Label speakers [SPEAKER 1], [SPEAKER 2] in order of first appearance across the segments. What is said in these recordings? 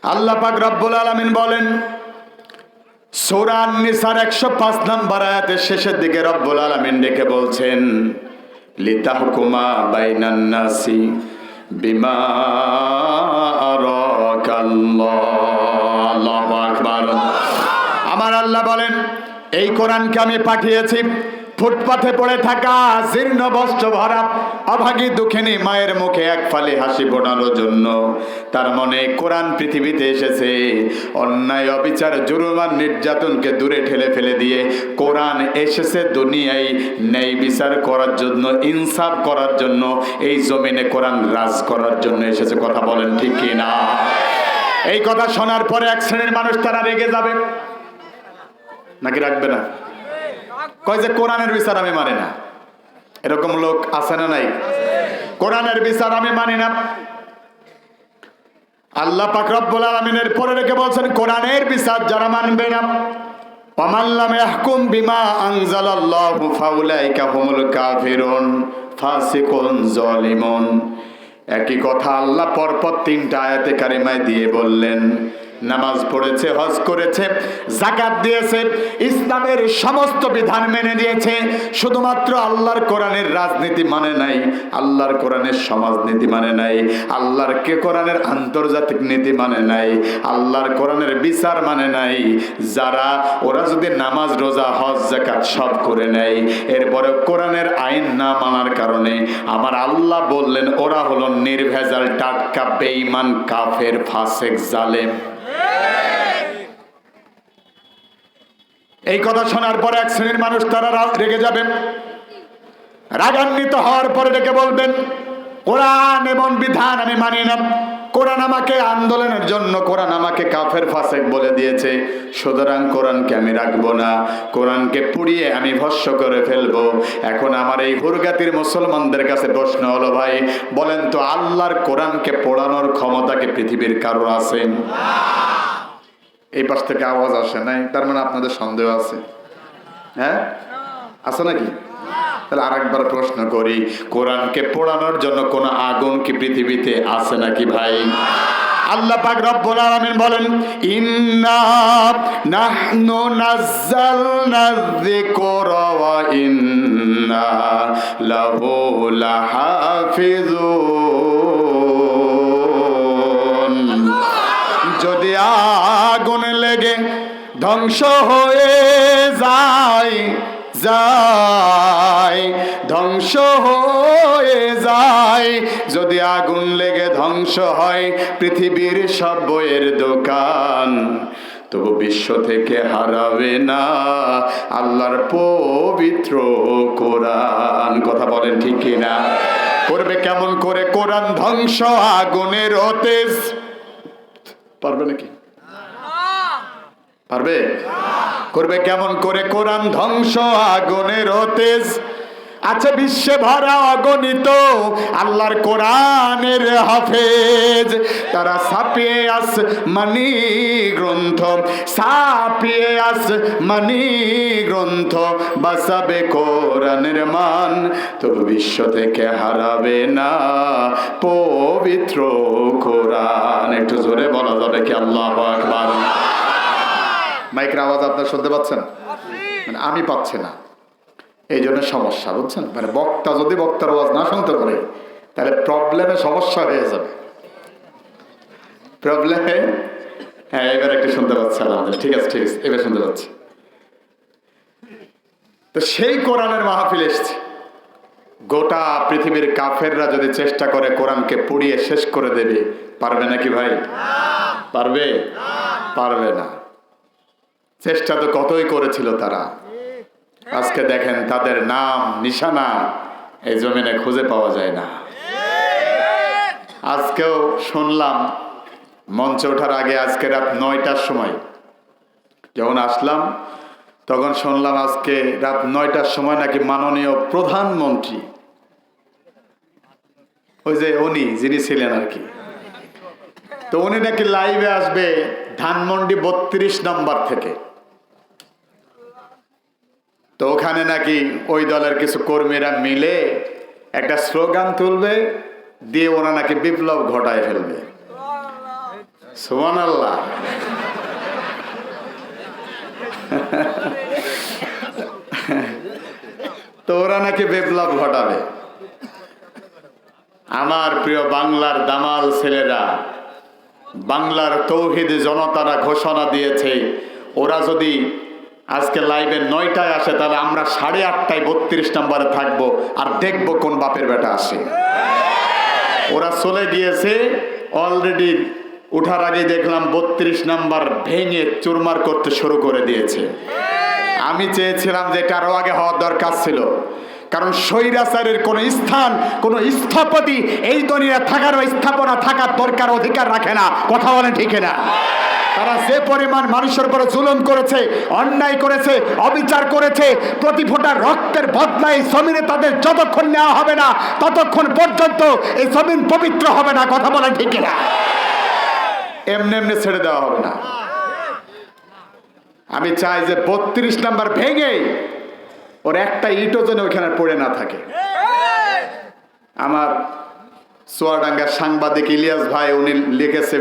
[SPEAKER 1] আল্লাহ পাক রব্বুল আলামিন বলেন সূরা আন-নিসার 105 নম্বর আয়াতের শেষের দিকে রব্বুল আলামিন ডেকে বলছেন লিতাহকুমা বাইনান নাসি বিমা আরাকাল্লাহ। আল্লাহু আকবার। আমার আল্লাহ বলেন এই কোরআনকে আমি পাঠিয়েছি ফুটপাথে পড়ে থাকা জীর্ণ বস্ত্র ভরা অভাগী দুঃখিনী মায়ের মুখে এক ফালি হাসি ফোটানোর জন্য। তার মনে কোরআন পৃথিবীতে এসেছে অন্যায় অবিচার জুলুম আর নির্যাতনকে দূরে ঠেলে ফেলে দিয়ে কোরআন এসেছে দুনিয়ায় ন্যায় বিচার করার জন্য, ইনসাফ করার জন্য, এই জমিনে কোরআন রাজ করার জন্য এসেছে। কথা বলেন ঠিক কি না? এই কথা শোনার পরে এক শ্রেণীর মানুষ তারা রেগে যাবে নাকি রাখবে না? কয় যে কোরআনের বিচার আমি মানি না। এরকম লোক আছে না নাই? কোরআনের বিচার আমি মানি না। আল্লাহ পাক রব্বুল আলামিনের পরে রেখে বলছেন কোরআনের বিচার যারা মানবে না, ওয়ামান লাম ইয়াহকুম বিমা আনজালাল্লাহু ফাউলাইকা হুমুল কাফিরুন ফাসিকুন জালিমুন। একই কথা আল্লাহ পরপর 3টা আয়াতে কারিমায় দিয়ে বললেন। নামাজ পড়েছে, হজ করেছে, যাকাত দিয়েছে, ইসলামের সমস্ত বিধান মেনে নিয়েছে, শুধুমাত্র আল্লাহর কোরআনের রাজনীতি মানে নাই, আল্লাহর কোরআনের সমাজনীতি মানে নাই, আল্লাহর কোরআনের আন্তর্জাতিক নীতি মানে নাই, আল্লাহর কোরআনের বিচার মানে নাই। যারা ওরা যদি নামাজ রোজা হজ যাকাত সব করে নেয়, এরপরে কোরআনের আইন না মানার কারণে আমার আল্লাহ বললেন ওরা হলো নির্ভেজাল টাটকা বেঈমান কাফের ফাসিক জালেম। এই কথা শোনার পরে এক শ্রেণীর মানুষ তারা রেগে যাবেন। রাগান্বিত হওয়ার পরে ডেকে বলবেন কোরআন এবং বিধান আমি মানি না। কোরআন আমাকে আন্দোলনের জন্য, কোরআন আমাকে কাফের ফাসিক বলে দিয়েছে, সুতরাং কোরআনকে আমি রাখবো না, কোরআনকে পুড়িয়ে আমি ভস্ম করে ফেলবো। এখন আমার এই হুরগাতির মুসলমানদের কাছে প্রশ্ন হলো, ভাই বলেন তো আল্লাহর কোরআনকে পোড়ানোর ক্ষমতা কি পৃথিবীর কারো আছে? এই পাশ থেকে আওয়াজ আসে নাই, তার মানে আপনাদের সন্দেহ আছে। হ্যাঁ, আছে নাকি? তাহলে আরেকবার প্রশ্ন করি, কোরআনকে পোড়ানোর জন্য কোন আগুন কি পৃথিবীতে আছে নাকি ভাই? আল্লাহ পাক রব্বুল আলামিন বলেন ইন্না নাহনু নাযালনা যিকরা ওয়া ইন্না লাহু লাহাফিজুন। যদি আগুন লেগে ধ্বংস হয়ে যায় ধ্বংস হয়ে যায়, যদি আগুন লেগে ধ্বংস হয় পৃথিবীর সব বইয়ের দোকান, তবু বিশ্ব থেকে হারাবে না আল্লাহর পবিত্র কোরআন। কথা বলেন ঠিক কিনা? করবে কেমন করে কোরআন ধ্বংস আগুনের তেজ? পারবে নাকি? পারবে? করবে কেমন করে কোরআন ধ্বংস আগুনের তেজ? আছে বিশ্বে ভরা অগণিত আল্লাহর কোরআনের হাফেজ, তারা ছাপিয়ে আসমানি গ্রন্থ, ছাপিয়ে আসমানি গ্রন্থ বাঁচাবে কোরআনের মান, তবু বিশ্ব থেকে হারাবে না পবিত্র কোরআন। একটু জোরে বলা যাবে কি আল্লাহু আকবার? মাইকের আওয়াজ আপনারা শুনতে পাচ্ছেন? মানে আমি পাচ্ছি না, এই জন্য সমস্যা, বুঝছেন? মানে বক্তা যদি বক্তার আওয়াজ না শুনতে পারে তাহলে প্রবলেমে সমস্যা হয়ে যাবে। প্রবলেমে, হ্যাঁ এবার একটু শুনতে পাচ্ছে আমাদের, ঠিক আছে ঠিক আছে, এবার শুনতে পাচ্ছি। তো সেই কোরআনের মাহফিল এসছে। গোটা পৃথিবীর কাফেররা যদি চেষ্টা করে কোরআনকে পুড়িয়ে শেষ করে দেবে, পারবে নাকি ভাই? পারবে? পারবে না। চেষ্টা তো কতই করেছিল তারা, আজকে দেখেন তাদের নাম নিশানা এই জমিনে খুঁজে পাওয়া যায় না। আজকেও শুনলাম মঞ্চে ওঠার আগে, আজকে রাত 9টার সময় যখন আসলাম তখন শুনলাম আজকে রাত 9টার সময় নাকি মাননীয় প্রধানমন্ত্রী, ওই যে উনি যিনি ছিলেন আর কি, তো উনি নাকি লাইভে আসবে ধানমন্ডি 32 নম্বর থেকে। তো ওখানে নাকি ওই দলের কিছু কর্মীরা মিলে একটা স্লোগান তুলবে, দিয়ে ওরা নাকি বিপ্লব ঘটায় ফেলবে। সুবহানাল্লাহ। তো ওরা নাকি বিপ্লব ঘটাবে। আমার প্রিয় বাংলার দামাল ছেলেরা, বাংলার তৌহিদ জনতারা ঘোষণা দিয়েছে, ওরা যদি আজকে লাইভে 9টায় আসে তাহলে আমরা 8:30টায় 32 নম্বরে থাকবো, আর দেখবো কোন বাপের বেটা আসে। ওরা চলে গিয়েছে অলরেডি, উঠার আগে দেখলাম 32 নাম্বার ভেঙে চুরমার করতে শুরু করে দিয়েছে। আমি চেয়েছিলাম যে এটা আরো আগে হওয়ার দরকার ছিল, কারণ স্বৈরাচারের কোন স্থান, কোন স্থপতি এই দুনিয়া থাকার ও স্থাপনা থাকার দরকার অধিকার রাখে না। কথা বলেন ঠিক না? তারা যে পরিমাণ মানুষের উপর জুলুম করেছে, অন্যায় করেছে, অবিচার করেছে, প্রতি ফোঁটা রক্তের বদলায় জমিনে তাদের যতক্ষণ নেওয়া হবে না ততক্ষণ পর্যন্ত এই জমিন পবিত্র হবে না। কথা বলেন ঠিক না? এমনি এমনি ছেড়ে দেওয়া হবে না। আমি চাই যে 32 নাম্বার ভেঙে ওর একটা ইটও যেন ওইখানে পড়ে না থাকে। আমার চুয়াডাঙ্গার সাংবাদিক ইলিয়াস ভাই উনি লিখেছে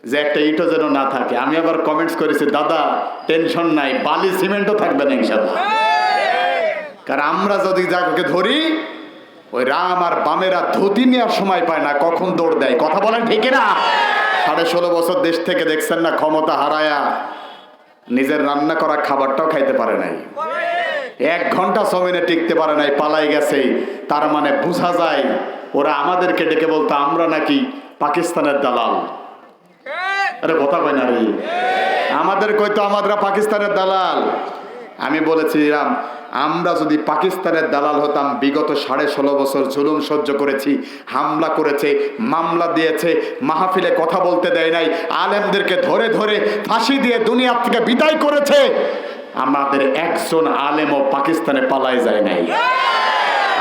[SPEAKER 1] যে একটা ইটও যেন না থাকে। আমি আবার কমেন্টস করেছি, দাদা টেনশন নাই, বালি সিমেন্টও থাকবে না ইনশাআল্লাহ। কারণ আমরা যদি যাকে ধরি, ওই রাম আর বামেরা ধুতি নেওয়ার সময় পায় না, কখন দৌড় দেয়। কথা বলেন ঠিক না? 16.5 বছর দেশ থেকে দেখছেন না, ক্ষমতা হারায়া নিজের রান্না করা খাবারটাও খাইতে পারে নাই, 1 ঘন্টা জমিনে টিকতে পারে নাই, পালাই গেছে। তার মানে বোঝা যায় ওরা আমাদেরকে ডেকে বলতো আমরা নাকি পাকিস্তানের দালাল। আরে কথা কয় না রে, আমাদের কইতো আমরা পাকিস্তানের দালাল। আমি বলেছিলাম আমরা যদি পাকিস্তানের দালাল হতাম, বিগত 16.5 বছর জুলুম সহ্য করেছি, হামলা করেছে, মামলা দিয়েছে, মাহফিলে কথা বলতে দেয় নাই, আলেমদেরকে ধরে ধরে ফাঁসি দিয়ে দুনিয়া থেকে বিদায় করেছে, আমাদের একজন আলেমও পাকিস্তানে পালায় যায় নাই।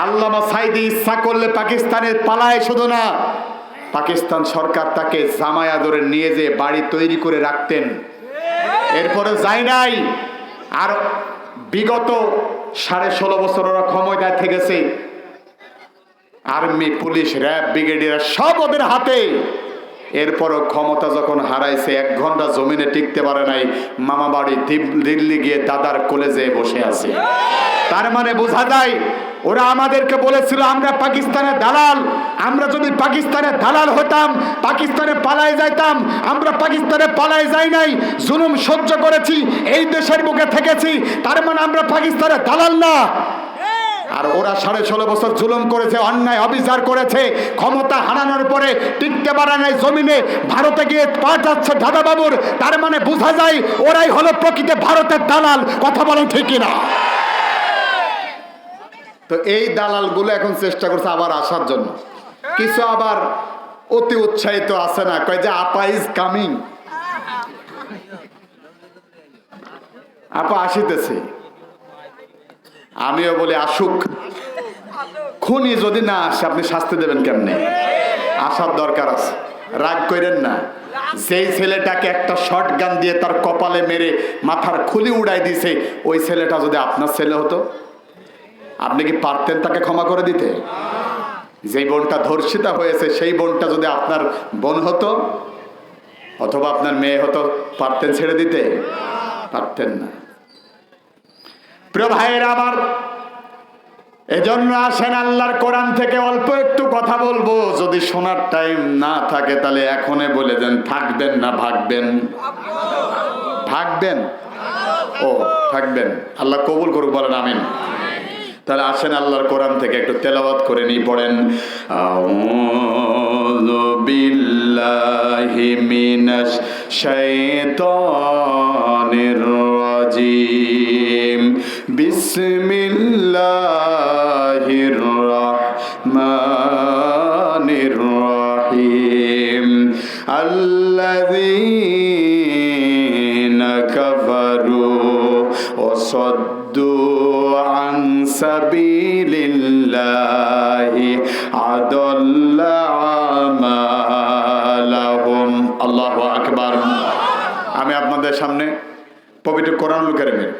[SPEAKER 1] আল্লামা সাইদি ইচ্ছা করলে পাকিস্তানে পালায় শুধু না, পাকিস্তান সরকার তাকে জামায়া ধরে নিয়ে যেয়ে বাড়ি তৈরি করে রাখতেন, এরপরে যায় নাই। আর বিগত 16.5 বছর ওরা ক্ষমতায় থেকেছে, আর্মি, পুলিশ, র্যাব, ব্রিগেডিয়ার সব ওদের হাতে। এরপরও ক্ষমতা যখন হারাইছে, 1 ঘন্টা জমিনে টিকতে পারে নাই, মামা বাড়ি দিল্লি গিয়ে দাদার কোলে যেয়ে বসে আছে। তার মানে বোঝা যায় ওরা আমাদেরকে বলেছিল আমরা পাকিস্তানের দালাল। আমরা যদি পাকিস্তানের দালাল হতাম, পাকিস্তানে পালায় যাইতাম। আমরা পাকিস্তানে পালায় যাই নাই, জুলুম সহ্য করেছি, এই দেশের বুকে থেকেছি, তার মানে আমরা পাকিস্তানের দালাল না। আর ওরা 16.5 বছর জুলুম করেছে, অন্যায় অবিচার করেছে, ক্ষমতা হারানোর পরে টিকতে পারে নাই জমিনে, ভারতে গিয়ে পাঠাচ্ছে দাদা বাবুর। তার মানে বোঝা যায় ওরাই হলো প্রকৃত ভারতের দালাল। কথা বলেন ঠিক না? তো এই দালালগুলো এখন চেষ্টা করছে আবার আসার জন্য। কিছু আবার অতি উৎসাহিত আছে না, কয় যে আপা ইজ কামিং, আপা আসিতেছে। আমিও বলি আসুক, খুনি যদি না আসে আপনি শাস্তি দেবেন কেমনে? আসার দরকার আছে, রাগ করেন না। যেই ছেলেটাকে একটা শর্ট গান দিয়ে তার কপালে মেরে মাথার খুলি উড়াই দিছে, ওই ছেলেটা যদি আপনার ছেলে হতো, আপনি কি পারতেন তাকে ক্ষমা করে দিতে? যেই বোনটা ধর্ষিতা হয়েছে সেই বোনটা যদি আপনার বোন হতো অথবা আপনার মেয়ে হতো, পারতেন ছেড়ে দিতে? পারতেন না। প্রিয় ভাইয়েরা আমার, এজন্য আসেন আল্লাহর কোরআন থেকে অল্প একটু কথা বলবো। যদি শোনার টাইম না থাকে তাহলে এখনই বলে দেন, থাকবেন না ভাগবেন? ভাগবেন? ও থাকবেন, আল্লাহ কবুল করুক, বলেন আমিন। তাহলে আসেন আল্লাহর কোরআন থেকে একটু তেলাওয়াত করে নিই, পড়েন। আউযু বিল্লাহি মিনাশ শাইতানির রাজিম। বিসমিল্লাহির রাহমানির রাহিম। আল্লাযীনা কাফারু ওয়া সাদ্দু আন সাবিলিল্লাহি আদাল্লা আমালাহুম। আল্লাহু আকবার। আমি আপনাদের সামনে পবিত্র কোরআনুল কারীমের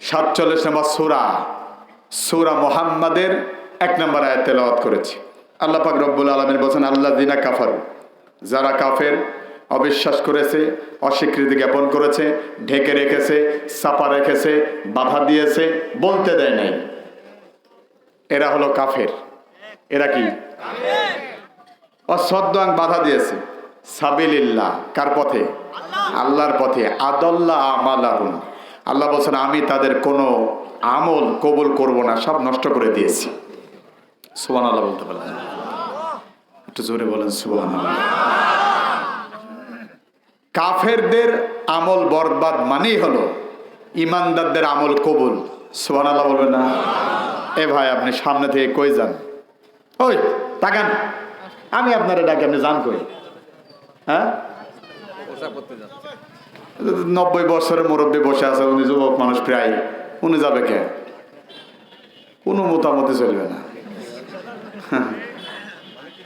[SPEAKER 1] 47 নম্বর সূরা মুহাম্মাদের 1 নম্বর আয়াত তেলাওয়াত করেছি। আল্লাহ পাক রব্বুল আলামিন বলেন, আল্লাযীনা কাফারু, যারা কাফের, অবিশ্বাস করেছে, অস্বীকৃতি জ্ঞাপন করেছে, ঢেকে রেখেছে, চাপা রেখেছে, বাধা দিয়েছে, বলতে দেয় নাই। এরা হলো কাফের। এরা কি? অসদ্দাং বাধা দিয়েছে। সাবিলিল্লাহ, কার পথে? আল্লাহর পথে। আদাল্লা আমালাহুম, আল্লাহ বলছেন আমি তাদের কোনো আমল কবুল করব না, সব নষ্ট করে দিয়েছি। সুবহানাল্লাহ বলতে পারেন? একটু জোরে বলেন সুবহানাল্লাহ। কাফেরদের আমল বরবাদ মানেই হলো ইমানদারদের আমল কবুল। সুবহানাল্লাহ বলবেন না? এ ভাই আপনি সামনে থেকে কই যান? ওই তাকান, আমি আপনারা ডাকি, আপনি যান কই? হ্যাঁ, 90 বছরের মুরব্বী বসে আছে, উনি যুবক মানুষ প্রায়, উনি যাবে কে? কোনো মোটামুটি চলবে না।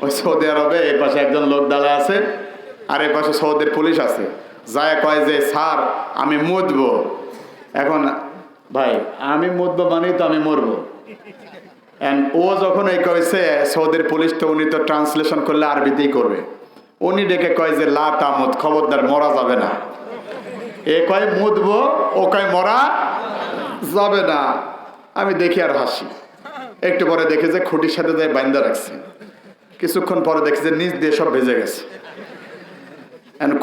[SPEAKER 1] ওই সৌদি আরবে এই পাশে একজন লোক দাঁড়ায় আছে, আর এই পাশে সৌদির পুলিশ আছে, যায় কয় যে স্যার আমি মুতবো। এখন ভাই আমি মুতবো মানেই তো আমি মরবো। ও যখন এই কয়েছে সৌদির পুলিশ, তো উনি তো ট্রান্সলেশন করলে আরবিতেই করবে। উনি ডেকে কয় যে লা তামুত, খবরদার মরা যাবে না। এ কয় মুতবো, ও কয় মরা যাবে না। আমি দেখি আর হাসি। একটু পরে দেখে যে খুঁটির সাথে যায় বাইন্দা রাখছে। কিছুক্ষণ পরে দেখে যে নিচ দিয়ে সব ভেজে গেছে।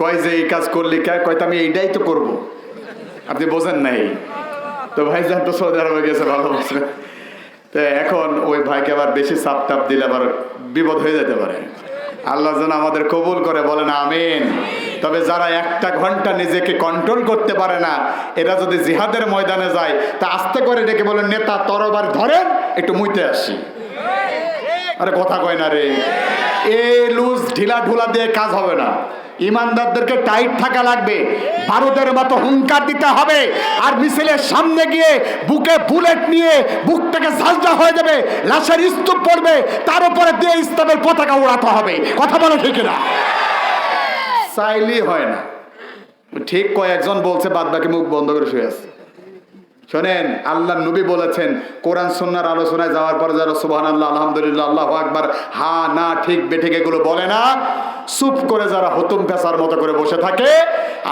[SPEAKER 1] কয় যে এই কাজ করলি কে? কয় তো আমি এইটাই তো করবো। আপনি বোঝেন নাই তো? ভাইজান তো সৌদি আরবে গেছে, ভালো বুঝবে। তো এখন ওই ভাইকে আবার বেশি চাপ টাপ দিলে আবার বিপদ হয়ে যেতে পারে। আল্লাহ যেন আমাদের কবুল করে, বলেন আমিন। তবে যারা একটা ঘন্টা নিজেকে কন্ট্রোল করতে পারে না, এরা যদি জিহাদের ময়দানে যায় তা আস্তে করে ডেকে বলেন নেতা তরবারি ধরেন, একটু মুইতে আসি। আরে কথা কয় না রে, এ লুজ ঢিলা ঢুলা দিয়ে কাজ হবে না। ইমানদারদেরকে টাইট থাকা লাগবে, বারুদের মতো হুঙ্কার দিতে হবে। আর মিছিলের সামনে গিয়ে বুকে বুলেট নিয়ে বুকটাকে ঝালঝা হয়ে যাবে, লাশের স্তূপ পড়বে, তার উপরে দিয়ে ইসলামের পতাকা উড়াতে হবে। কথা বলো ঠিক না? চাইলেই হয় না। ঠিক কয়েকজন বলছে, বাদ বাকি মুখ বন্ধ করে শুয়ে আছে। শোনেন, আল্লাহ নবী বলেছেন, কোরআন সুন্নাহর আলোচনায় যাওয়ার পরে যারা সুবহানাল্লাহ, আলহামদুলিল্লাহ, আল্লাহু আকবার, হা না ঠিক বেঠিক এগুলো বলে না, চুপ করে যারা হুতুম পেঁচার মতো করে বসে থাকে,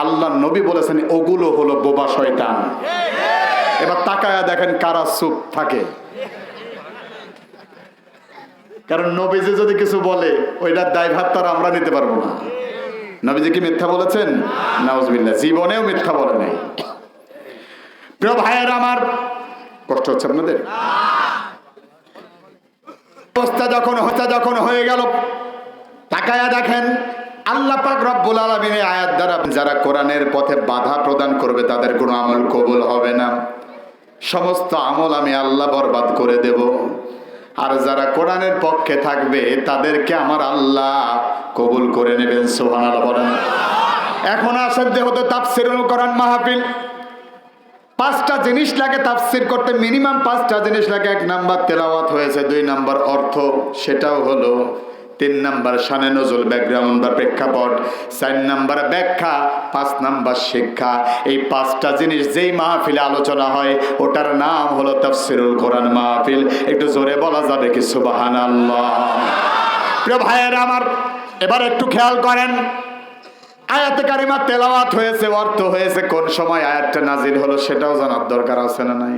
[SPEAKER 1] আল্লাহ নবী বলেছেন ওগুলো হলো বোবা শয়তান। এবার তাকায়া দেখেন কারা চুপ থাকে। কারণ নবীজি যদি কিছু বলে ওইটার দায়ভার তার আমরা নিতে পারবো না। নবীজি কি মিথ্যা বলেছেন? নাউজুবিল্লাহ, জীবনেও মিথ্যা বলে নাই। প্রিয় ভাইয়ের আমার, কষ্ট হচ্ছে আপনাদের? অবস্থা যখন হয়ে গেল, তাকায়া দেখেন আল্লাহ পাক রব্বুল আলামিন এই আয়াত দ্বারা যারা কোরআনের পথে বাধা প্রদান করবে তাদের কোনো আমল কবুল হবে না, সমস্ত আমল আমি আল্লাহ বরবাদ করে দেব। আর যারা কোরআনের পক্ষে থাকবে তাদেরকে আমার আল্লাহ কবুল করে নেবেন। সুবহানাল্লাহ বলেন। এখন আসেন, যেহেতু তাফসীরুল কোরআন মাহফিল, 5টা জিনিস লাগে তাফসীর করতে, মিনিমাম 5টা জিনিস লাগে। 1 নাম্বার তেলাওয়াত হয়েছে, 2 নাম্বার অর্থ, সেটাও হলো, 3 নাম্বার শানে নজুল ব্যাকগ্রাউন্ড বা প্রেক্ষাপট, 4 নাম্বার ব্যাখ্যা, 5 নাম্বার শিক্ষা। এই 5টা জিনিস যেই মাহফিলে আলোচনা হয় ওটার নাম হলো তাফসীরুল কোরআন মাহফিল। একটু জোরে বলা যাবে কি সুবহানাল্লাহ? প্রিয় ভাইয়েরা আমার, এবার একটু খেয়াল করেন, আয়াতে কারিমা তেলাওয়াত হয়েছে, অর্থ হয়েছে, কোন সময় আয়াতটা নাজিল হলো সেটাও জানার দরকার আছে না নাই?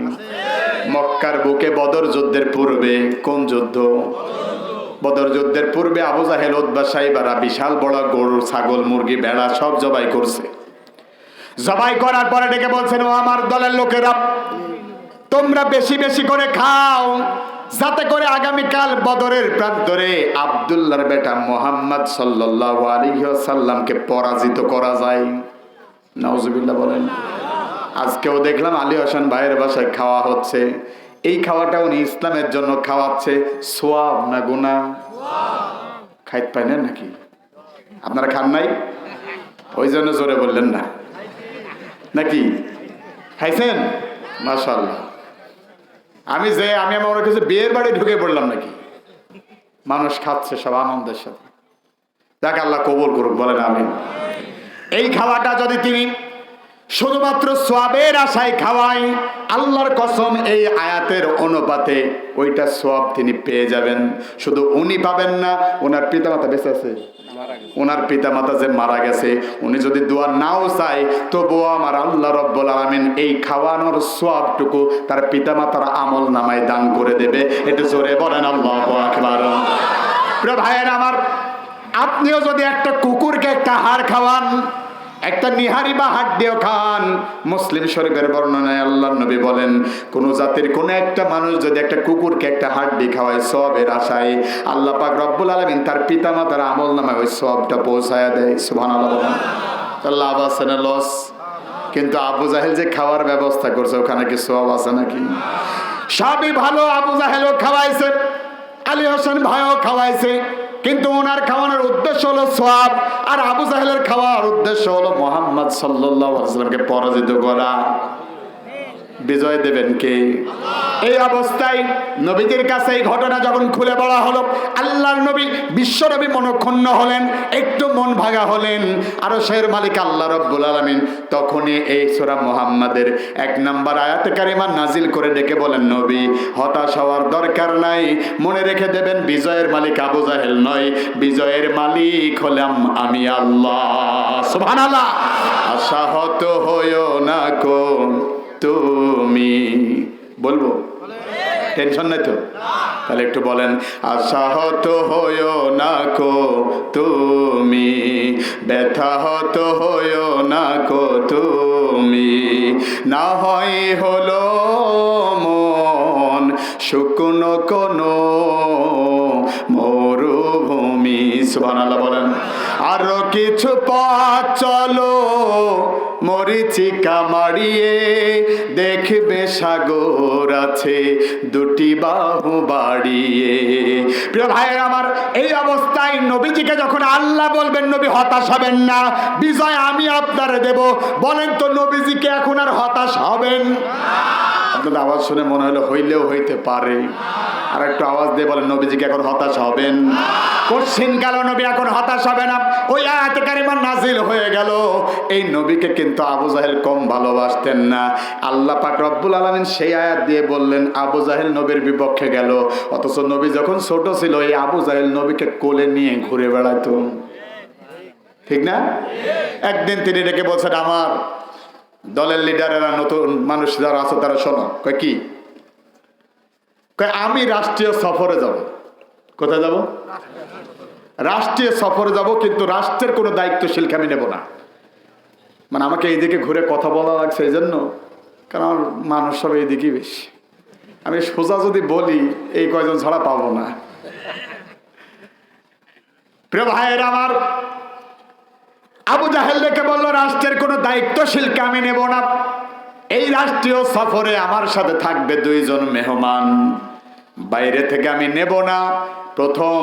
[SPEAKER 1] মক্কার বুকে বদর যুদ্ধের পূর্বে। কোন যুদ্ধ? বদর যুদ্ধের পূর্বে আবু জাহেল, উতবা, সাইবারা বিশাল বড় গরু, ছাগল, মুরগি, ভেড়া সব জবাই করছে। জবাই করার পরে ডেকে বলছেন, ও আমার দলের লোকেরা, তোমরা বেশি বেশি করে খাও, যাতে করে আগামীকাল বদরের প্রান্তরে আব্দুল্লাহর বেটা মুহাম্মদ সাল্লাল্লাহু আলাইহি ওয়াসাল্লামকে পরাজিত করা যায়। নাউজুবিল্লাহ বলেন। আজকেও দেখলাম আলী হোসেন ভাইয়ের বাসায় খাওয়া হচ্ছে। এই খাওয়াটা উনি ইসলামের জন্য খাওয়াচ্ছে, সোয়াব না গুনাহ? খাইতে পাই না নাকি? আপনারা খান নাই? ওই জন্য জোরে বললেন না নাকি? খাইছেন? মাশাআল্লাহ। আমি আমার কাছে বিয়ের বাড়ি ঢুকে পড়লাম নাকি? মানুষ খাচ্ছে সব আনন্দের সাথে। যাক, আল্লাহ কবুল করুক, বলেন আমিন। এই খাওয়াটা যদি তিনি শুধুমাত্র সোয়াবের আশায় খাওয়াই, আল্লাহর কসম এই আয়াতের অনুপাতে ওইটা সোয়াব তিনি পেয়ে যাবেন। শুধু উনি পাবেন না, ওনার পিতামাতা বেঁচে আছে, ওনার পিতামাতা যে মারা গেছে, উনি যদি দোয়া নাও চায় তবুও আমার আল্লাহ রাব্বুল আলামিন এই খাওয়ানোর সওয়াবটুকু তার পিতামাতার আমল নামায় দান করে দেবে। একটু জোরে বলেন আল্লাহু আকবার। প্রিয় ভাইয়েরা আমার, আপনিও যদি একটা কুকুরকে একটা হাড় খাওয়ান, একটা নিহারি বা হাড্ডিও খান, মুসলিম শরীফের বর্ণনায় আল্লাহর নবী বলেন, কোন জাতির কোন একটা মানুষ যদি একটা কুকুরকে একটা হাড্ডি খাওয়ায় সওয়াবের আশায়, আল্লাহ পাক রব্বুল আলামিন তার পিতামাতার আমলনামায় ওই সওয়াবটা পৌঁছায়া দেয়। সুবহানাল্লাহ। লাভ আছে না লস? কিন্তু আবু জাহেল যে খাওয়ার ব্যবস্থা করছে, ওখানে কি সওয়াব আছে নাকি? সবই ভালো, আবু জাহেলও খাওয়াইছে, আলী হোসেন ভাইও খাওয়াইছে, কিন্তু ওনার খাওয়ানোর উদ্দেশ্য হলো সওয়াব, আর আবু জাহেলের খাওয়ার উদ্দেশ্য হলো মুহাম্মদ সাল্লাল্লাহু আলাইহি ওয়াসাল্লামকে পরাজিত করা। বিজয় দেবেন কে? এই অবস্থায় নবীদের কাছে এই ঘটনা যখন খুলে বলা হলো, আল্লাহর নবী বিশ্ব নবী মনক্ষুণ্ণ হলেন, একটু মন ভাঙা হলেন। আর আরশের মালিক আল্লাহ রাব্বুল আলামিন তখনই এই সূরা মুহাম্মাদের 1 নম্বর আয়াতে কারিমা নাজিল করে ডেকে বলেন, নবী হতাশ হওয়ার দরকার নাই, মনে রেখে দেবেন বিজয়ের মালিক আবু জাহেল নয়, বিজয়ের মালিক হলাম আমি আল্লাহ। সুবহানাল্লাহ। আশাহত হয়ো না কো তুমি, বলবো? টেনশন নাই তো? তাহলে একটু বলেন, আশাহত হয়ো না কো তুমি, ব্যথাহত হয়ো না কো তুমি, না হয় হলো মন শুকনো কোনো মরুভূমি। সুবহানাল্লাহ বলেন। আরো কিছু পথ চলো, মরিচিকা মারিয়ে দেখবে সাগর আছে দুটি বাহু বাড়িয়ে। প্রিয় ভাইয়ের আমার, এই অবস্থায় নবীজিকে যখন আল্লাহ বলবেন, নবী হতাশ হবেন না, বিজয় আমি আপনারে দেব, বলেন তো নবীজিকে এখন আর হতাশ হবেন? আপনাদের আওয়াজ শুনে মনে হলো হইলেও হইতে পারে। আর একটু আওয়াজ দিয়ে বলেন, নবীজিকে এখন হতাশ হবেন? কোশ্চিন গেল, নবী এখন হতাশ হবে না। ওই আয়াতে কারিমা নাজিল হয়ে গেল। এই নবীকে কিন্তু আবু জাহেল কম ভালোবাসতেন না। আল্লাহ পাক রব্বুল আলামিন সেই আয়াত দিয়ে বললেন, আবু জাহেল নবীর বিপক্ষে গেল, অথচ নবী যখন ছোট ছিল এই আবু জাহেল নবীকে কোলে নিয়ে ঘুরে বেড়াতো, ঠিক না? একদিন তিনি ডেকে বলছেন, আমার দলের লিডারেরা, নতুন মানুষ যারা আছে তারা শোনো। কয় কি? কয় আমি রাষ্ট্রীয় সফরে যাব। কোথায় যাব? রাষ্ট্রীয় সফরে যাব, কিন্তু রাষ্ট্রের কোনো দায়িত্বশীলকে আমি নেব না। মানে আমাকে এইদিকে ঘুরে কথা বলা লাগছে এই জন্য, কারণ আমার মানুষ সব এইদিকেই বেশি। আমি সোজা যদি বলি এই কয়জন ছাড়া পাবো না। প্রিয় ভাইয়ের আমার, আবু জাহেল ডেকে বলল, রাষ্ট্রের কোনো দায়িত্বশীলকে আমি নেব না। এই রাষ্ট্রীয় সফরে আমার সাথে থাকবে 2 জন মেহমান, বাইরে থেকে আমি নেব না। প্রথম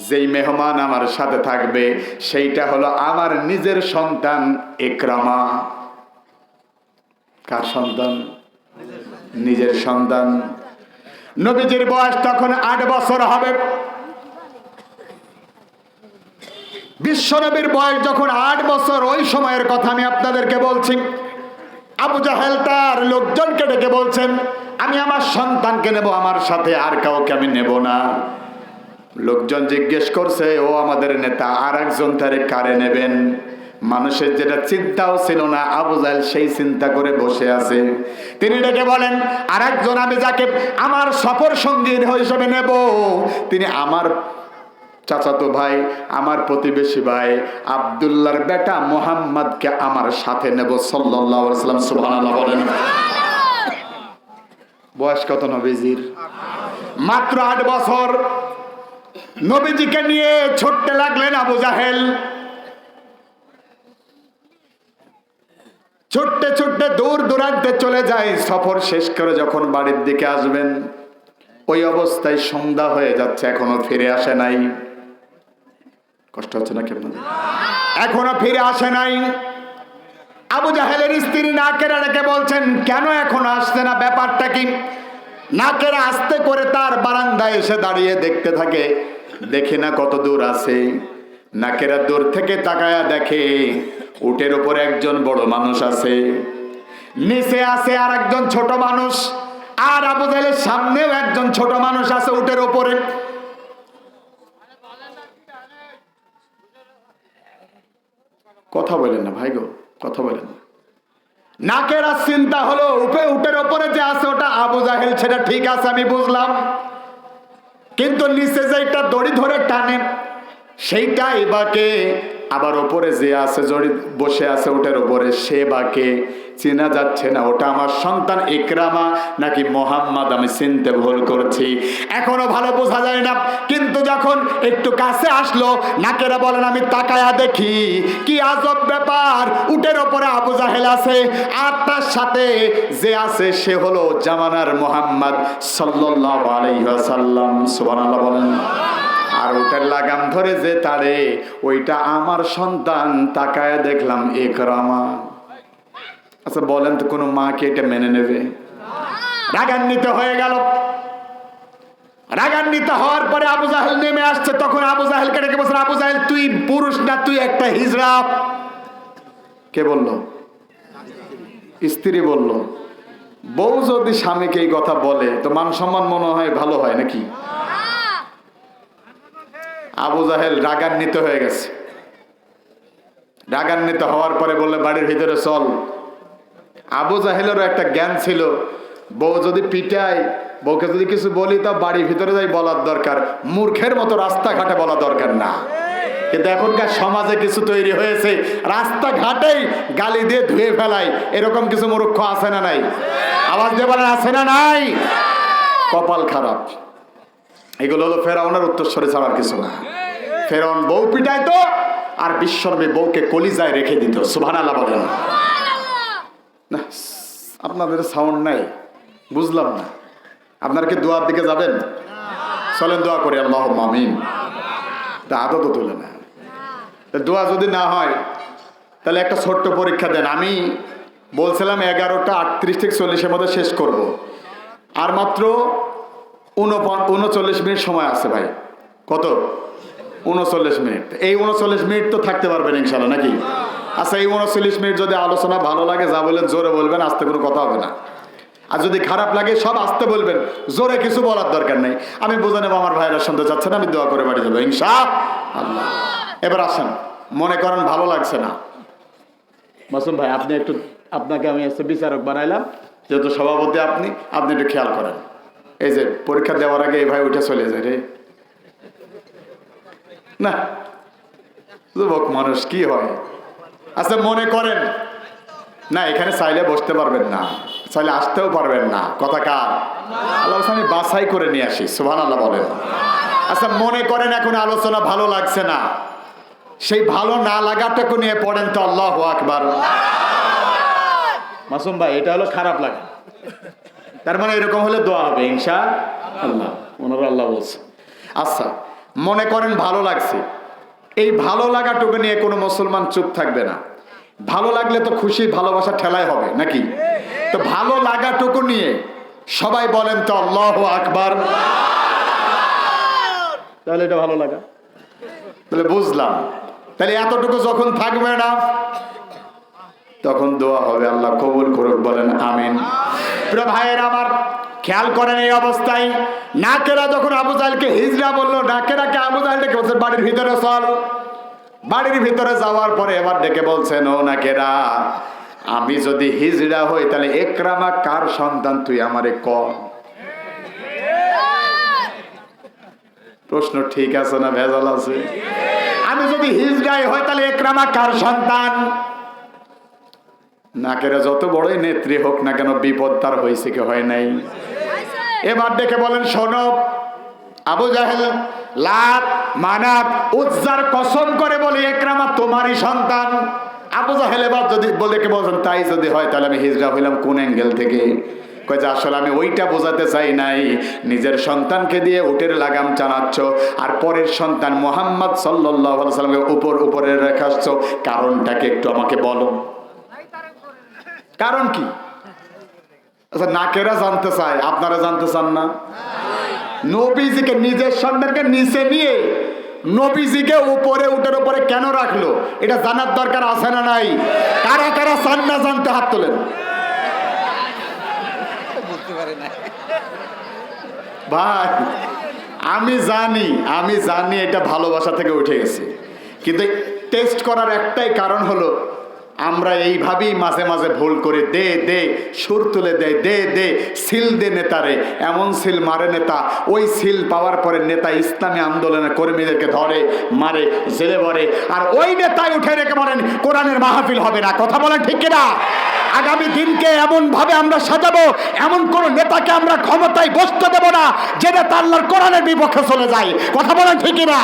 [SPEAKER 1] যেই মেহমান আমার সাথে থাকবে সেইটা হলো আমার নিজের সন্তান ইকরামা। কার সন্তান? নিজের সন্তান। নবীজির বয়স তখন 8 বছর হবে। বিশ্বনবীর বয়স যখন 8 বছর, ওই সময়ের কথা আমি আপনাদেরকে বলছি। আবু জাহেল তার লোকজনকে ডেকে বলছেন, আমি আমার সন্তানকে নেব, আমার সাথে আর কাউকে আমি নেব না। লোকজন জিজ্ঞেস করছে, ও আমাদের নেতা, আর একজন তারে কারে নেবেন? মানুষের যেটা চিন্তাও ছিল না, আবু জাহেল সেই চিন্তা করে বসে আছে। তিনি ডেকে বলেন, আর একজন আমি যাকে আমার সফর সঙ্গী হিসেবে নেব, তিনি আমার চাচাতো ভাই, আমার প্রতিবেশী ভাই আব্দুল্লাহর বেটা মুহাম্মদকে আমার সাথে নেব সাল্লাল্লাহু আলাইহি ওয়াসাল্লাম। সুবহানাল্লাহ বলেন। বয়স কত নবীজির? মাত্র 8 বছর। নবীজিকে নিয়ে ছুটতে লাগলেন আবু জাহেল। ছুটতে ছুটতে দূর দূরান্তে চলে যায়। সফর শেষ করে যখন বাড়ির দিকে আসবেন, ওই অবস্থায় সন্ধ্যা হয়ে যাচ্ছে, এখনো ফিরে আসে নাই। কষ্ট হচ্ছে না কেমন? এখনো ফিরে আসে নাই। আবু জাহেলের স্ত্রী নাকেরা ডেকে বলছেন, কেন এখনো আসছে না, ব্যাপারটা কি? নাকেরা আস্তে করে তার বারান্দায় এসে দাঁড়িয়ে দেখতে থাকে, দেখে না কত দূর আছে। নাকেরা দূর থেকে তাকায়া দেখে উটের উপরে একজন বড় মানুষ আছে, নিচে আছে আর একজন ছোট মানুষ, আর আবু জাহেলের সামনেও একজন ছোট মানুষ আছে উটের উপরে। কথা বলেন না ভাই গো, কথা বলেন না। নাকেরা চিন্তা হলো উটের ওপরে যে আছে ওটা আবু জাহেল, সেটা ঠিক আছে আমি বুঝলাম, কিন্তু নিচে যে একটা দড়ি ধরে টানে সেইটাই বাকে, আবার ওপরে যে আছে জড়ি বসে আছে উটের ওপরে সে বাকে, চেনা যাচ্ছে না ওটা আমার সন্তান ইকরামা নাকি মোহাম্মদ, আমি চিনতে ভুল করছি, এখনো ভালো বোঝা যায় না। কিন্তু যখন একটু কাছে আসলো নাকেরা বলেন আমি তাকায়া দেখি কি আজব ব্যাপার, উটের ওপরে আবু জাহেল আছে আর তার সাথে যে আছে সে হলো জামানার মোহাম্মদ সাল্লাল্লাহু আলাইহি ওয়াসাল্লাম। সুবহানাল্লাহ বলেন। আর ওটার লাগাম ধরে যে তারে ওইটা আমার সন্তান, তাকায় দেখলাম ইকরামা। আচ্ছা বলেন তো কোনো মা কি এটা মেনে নেবে? রাগান্বিত হয়ে গেল। রাগান্বিত হওয়ার পরে আবু জাহেল নেমে আসছে, তখন আবু জাহেলকে ডেকে বলছে আবু জাহেল তুই পুরুষ না তুই একটা হিজড়া। কে বলল? স্ত্রী বলল। বউ যদি স্বামীকে এই কথা বলে তো মান সম্মান মনে হয় ভালো হয় নাকি? আবু জাহেল রাগান্বিত হয়ে গেছে। রাগান্বিত হওয়ার পরে বললে বাড়ির ভিতরে চল। আবু জাহেলেরও একটা জ্ঞান ছিল, বউ যদি পিটায়, বউকে যদি কিছু বলি তা বাড়ির ভিতরে যাই বলার দরকার, মূর্খের মতো রাস্তাঘাটে বলা দরকার না। কিন্তু এখনকার সমাজে কিছু তৈরি হয়েছে রাস্তাঘাটেই গালি দিয়ে ধুয়ে ফেলায়, এরকম কিছু মূর্খ আছে না নাই? আওয়াজ দিয়ে বলেন আছে না নাই? কপাল খারাপ। এগুলো হলো ফেরাউনের উত্তরস্বরে ছাড়ার কিছু না। ফেরাউন বউ পিটাইতো আর বিশ্বনবী বউকে কলিজায় রেখে দিত। সুবহানাল্লাহ বলেন না। আপনাদের সাউন্ড নাই, বুঝলাম না। আপনারা কি দোয়ার দিকে যাবেন? চলেন দোয়া করি, আল্লাহুম্মা আমিন। তা আদত তুলে না, দোয়া যদি না হয় তাহলে একটা ছোট্ট পরীক্ষা দেন। আমি বলছিলাম 11টা 38 থেকে 40-এর মধ্যে শেষ করব, আর মাত্র 39 মিনিট সময় আছে ভাই। কত? 39 মিনিট। এই 39 মিনিট তো থাকতে পারবেন ইনশাল্লাহ নাকি? আচ্ছা এই 39 মিনিট যদি আলোচনা ভালো লাগে যা বলেন জোরে বলবেন, আস্তে কোনো কথা হবে না। আর যদি খারাপ লাগে সব আস্তে বলবেন, জোরে কিছু বলার দরকার নেই। আমি বুঝে নেবো আমার ভাইরা শুনতে চাচ্ছে না, আমি দোয়া করে বাড়ি যাবো ইনশাআল্লাহ। এবার আসেন, মনে করেন ভালো লাগছে না, মাসুম ভাই আপনি একটু, আপনাকে আমি এসে বিচারক বানাইলাম যেহেতু সভাপতি, আপনি একটু খেয়াল করেন। এই যে পরীক্ষা দেওয়ার আগে এই ভাই উঠে চলে যায় রে না, যুবক মানুষ কি হয়। আচ্ছা মনে করেন না, এখানে চাইলে বসতে পারবেন না, চাইলে আসতেও পারবেন না, কথা কার? আল্লাহ। আমি বাছাই করে নিয়ে আসি। সুবহানাল্লাহ বলেন। আচ্ছা মনে করেন এখন আলোচনা ভালো লাগছে না, সেই ভালো না লাগাটাকে নিয়ে পড়েন তো আল্লাহু আকবার। মাসুম ভাই এটা হলো খারাপ লাগা, তার মানে এরকম হলে দোয়া হবে ইনশাআল্লাহ। ওনারা আল্লাহ বলছে। আচ্ছা মনে করেন ভালো লাগছে, এই ভালো লাগাটুকু নিয়ে কোনো মুসলমান চুপ থাকবে না। ভালো লাগলে তো খুশি ভালোবাসা ঠেলায় হবে নাকি? তো ভালো লাগাটুকু নিয়ে সবাই বলেন তো আল্লাহু আকবার। তাহলে এটা ভালো লাগা, তাহলে বুঝলাম। তাহলে এতটুকু যখন থাকবে না তখন দোয়া হবে, আল্লাহ কবুল করুক, বলেন আমিন। প্রিয় ভাইয়েরা আমার, খেয়াল করেন এই অবস্থায় নাকেরা যখন আবু জাহেলকে হিজড়া বললো, নাকেরাকে আবু জাহেল ডেকে বলছেন বাড়ির ভিতরে চল। বাড়ির ভিতরে যাওয়ার পরে এবার ডেকে বলছেন ও নাকেরা, আমি যদি হিজড়া হই তাহলে ইকরামা কার সন্তান তুই আমারে ক। প্রশ্ন ঠিক আছে না ভেজাল আছে? আমি যদি হিজড়াই হই তাহলে ইকরামা কার সন্তান? নাকেরা যত বড়ই নেত্রী হোক না কেন বিপদ তার হয়েছে কি হয় নাই? এবার ডেকে বলেন শোনো, আবু জাহেল লাত মানাত উজ্জার কসম করে বলি ইকরামা তোমারই সন্তান। আবু জাহেল এবার যদি বলে কে বলছেন তাই যদি হয় তাহলে আমি হিজড়া হইলাম কোন অ্যাঙ্গেল থেকে? কয় যে আসলে আমি ওইটা বোঝাতে চাই নাই, নিজের সন্তানকে দিয়ে উটের লাগাম চালাচ্ছ আর পরের সন্তান মুহাম্মদ সাল্লাল্লাহু আলাইহি ওয়াসাল্লামকে উপরে রেখাচ্ছ, কারণটাকে একটু আমাকে বলো, কারণ কি? আচ্ছা নাকেরা জানতে চায়, আপনারা জানতে চান না? নবীজিকে নিজের সন্তানকে নিচে নিয়ে নবীজিকে উপরে উটের উপরে কেন রাখলো এটা জানার দরকার আছে না নাই? কারা কারা চান না জানতে হাত তোলেন। ভাই আমি জানি এটা ভালোবাসা থেকে উঠে গেছে, কিন্তু টেস্ট করার একটাই কারণ হলো আমরা এইভাবেই মাঝে মাঝে ভুল করে দে সুর তুলে দে সিল দে নেতারে, এমন সিল মারে নেতা, ওই সিল পাওয়ার পরে নেতা ইসলামী আন্দোলনের কর্মীদেরকে ধরে মারে, জেলে ভরে, আর ওই নেতাই উঠে রেখে বলেন কোরআনের মাহফিল হবে না। কথা বলেন ঠিক কিনা? আগামী দিনকে এমন ভাবে আমরা সাজাবো, এমন কোন নেতাকে আমরা ক্ষমতায় বসতে দেব না যে নেতা আল্লাহর কোরআনের বিপক্ষে চলে যায়। কথা বলেন ঠিক কিনা?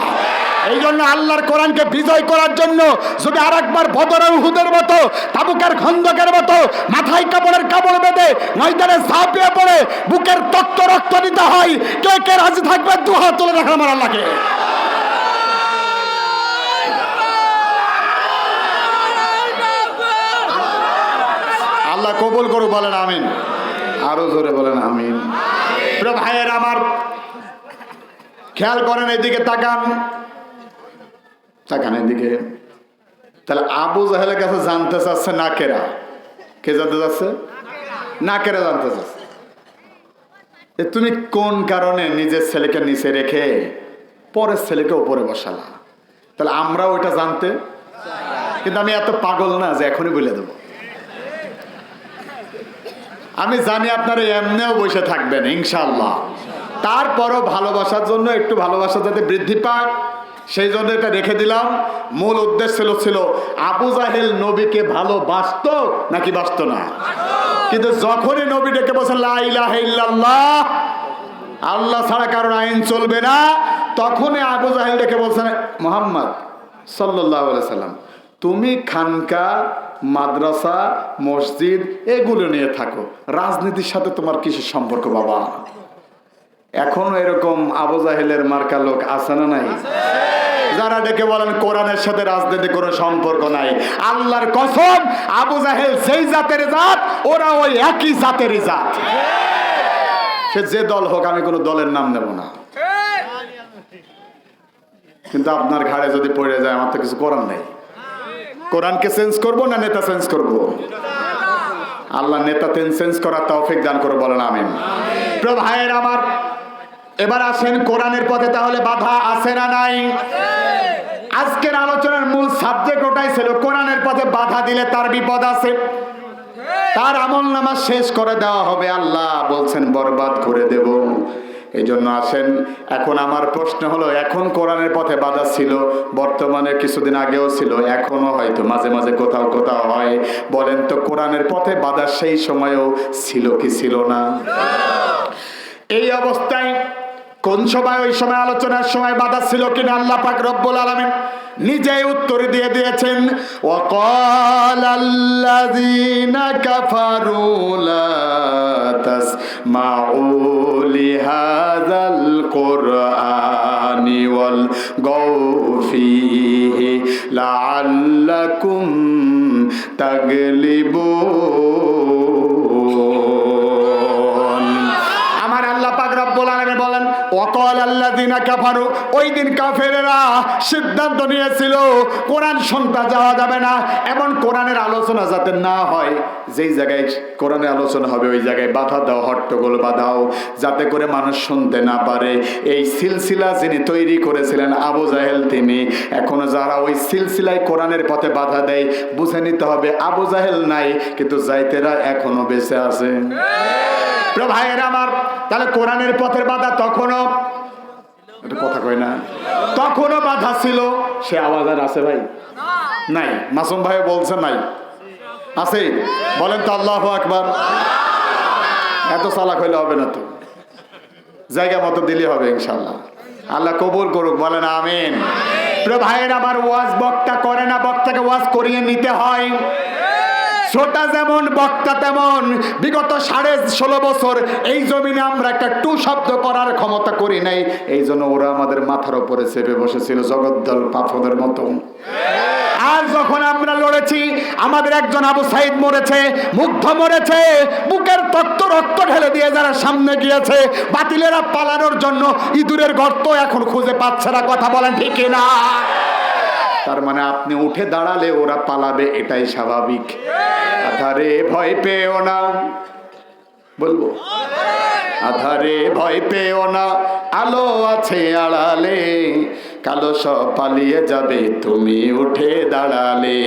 [SPEAKER 1] এই জন্য আল্লাহর কোরআনকে বিজয় করার জন্য যদি আর একবার বদর উহুদের মতো, তাবুকের খন্দকের মতো মাথায় কাপড়ের কাপড় বেঁধে ময়দানে ঝাঁপিয়ে পড়ে বুকের তক্ত রক্ত দিতে হয়, কে কে রাজি থাকবে? দু হাত তুলে দেখা আমার আল্লাহকে। আল্লাহ কবুল করুক, বলেন আমিন। আরো জোরে বলেন আমিন। প্রিয় ভাইয়ের আমার, খেয়াল করেন, এদিকে তাকান এদিকে। তাহলে আবু জাহেলের কাছে জানতে চাচ্ছে নাকেরা। কে জানতে চাচ্ছে? নাকেরা জানতে চাচ্ছে তুমি কোন কারণে নিজের ছেলেকে নিচে রেখে পরের ছেলেকে উপরে বসালা। তাহলে আমরা ওইটা জানতে, কিন্তু আমি এত পাগল না যে এখনই বলে দেব। আমি জানি আপনারা এমনিও বসে থাকবেন ইনশাআল্লাহ, তারপরও ভালোবাসার জন্য একটু ভালোবাসা যাতে বৃদ্ধি পাক সেই জন্য এটা রেখে দিলাম। মূল উদ্দেশ্য ছিল আবু জাহেল নবীকে ভালোবাসতো নাকি বাসতো না? কিন্তু যখনই নবী ডেকে বলছেন লা ইলাহা ইল্লাল্লাহ, আল্লাহ ছাড়া কারোর আইন চলবে না, তখনই আবু জাহেল ডেকে বলছেন মুহাম্মদ সাল্লাল্লাহু আলাইহি সাল্লাম, তুমি খানকা, মাদ্রাসা, মসজিদ এগুলো নিয়ে থাকো, রাজনীতির সাথে তোমার কিসের সম্পর্ক বাবা? এখনো এরকম আবু জাহেলের মার্কা লোক আছে না নাই? যারা ডেকে বলেন কোরআনের সাথে রাজনীতি কোনো সম্পর্ক নাই। আল্লাহর কসম, আবু জাহেল যেই জাতের জাত, ওরা ওই একই জাতেরই জাত। সে যে দল হোক, আমি কোনো দলের নাম নেব না, কিন্তু আপনার ঘাড়ে যদি পড়ে যায় আমার তো কিছু করার নেই। কোরআনকে চেঞ্জ করবো না নেতা চেঞ্জ করবো? আল্লাহ নেতা চেঞ্জ করার তৌফিক দান করে, বলেন আমিন। প্রিয় ভাইয়ের আমার, এবার আসেন কোরআনের পথে তাহলে বাধা আছে না নাই? আজকের আলোচনার মূল সাবজেক্ট ওটাই ছিল, কোরআনের পথে বাধা দিলে তার বিপদ আছে, তার আমলনামা শেষ করে দেওয়া হবে, আল্লাহ বলছেন বরবাদ করে দেব। এই জন্য আসেন, এখন আমার প্রশ্ন হলো, এখন কোরআনের পথে বাধা ছিল, বর্তমানে কিছুদিন আগেও ছিল, এখনো হয়তো মাঝে মাঝে কোথাও কোথাও হয়। বলেন তো কোরআনের পথে বাধা সেই সময়েও ছিল কি ছিল না? এই অবস্থায় কোন সময়, ওই সময় আলোচনার সময় বাধা ছিল কিনা আল্লাহ পাক রব্বুল আলামিন নিজেই উত্তর দিয়ে দিয়েছেন। ওয়াকালাল্লাযীনা কাফারু লা তাসমাউ লিহাযাল কুরআনি ওয়ালগাউ ফীহি লাআল্লাকুম তাগলিবুন। আমার আল্লাহ পাক রব্বুল আলামিন বলেন, ওয়াকালাল্লাযীনা কাফারু, ওই দিন কাফেরেরা সিদ্ধান্ত নিয়েছিল কোরআন শুনতে যাওয়া যাবে না, এবং কোরআনের আলোচনা যাতে না হয়, যেই জায়গায় কোরআনের আলোচনা হবে ওই জায়গায় বাধা দাও, হট্টগোল বাঁধাও, যাতে করে মানুষ শুনতে না পারে। এই সিলসিলা যিনি তৈরি করেছিলেন আবু জাহেল, তিনি এখনো যারা ওই সিলসিলায় কোরআনের পথে বাধা দেয়, বুঝে নিতে হবে আবু জাহেল নাই, কিন্তু যাইতেরা এখনো বেঁচে আছে। প্রিয় ভাইয়েরা আমার, তাহলে কোরআনের পথের বাধা তখনও, এটা কথা কয় না, তখনও বাধা ছিল। সে আওয়াজ আর আছে ভাই? নাই। মাসুম ভাই বলছে নাই, আছে? বলেন তো আল্লাহু আকবার। এত চালাক হইলে হবে না তো, জায়গা মতো দিলে হবে ইনশাআল্লাহ। আল্লাহ কবুল করুক, বলেন আমিন। প্রিয় ভাইয়েরা আমার, ওয়াজ বক্তা করে না, বক্তাকে ওয়াজ করিয়ে নিতে হয়। শ্রোতা যেমন বক্তা তেমন। বিগত 16.5 বছর এই জমিনে আমরা একটা টু শব্দ করার ক্ষমতা করি নাই, এই জন্য ওরা আমাদের মাথার উপরে চেপে বসেছিল জগদ্দল পাথরের মতো। আর যখন আমরা লড়েছি, আমাদের একজন আবু সাইদ মরেছে, মুগ্ধ মরেছে, বুকের তক্ত রক্ত ঢেলে দিয়ে যারা সামনে গিয়েছে, বাতিলেরা পালানোর জন্য ইঁদুরের গর্ত এখন খুঁজে পাচ্ছে না। কথা বলেন ঠিক না? তার মানে আপনি উঠে দাঁড়ালে ওরা পালাবে, এটাই স্বাভাবিক। আধারে ভয় পেও না, বলবো আধারে ভয় পেও না, আলো আছে আড়ালে, কালো সব পালিয়ে যাবে তুমি উঠে দাঁড়ালে,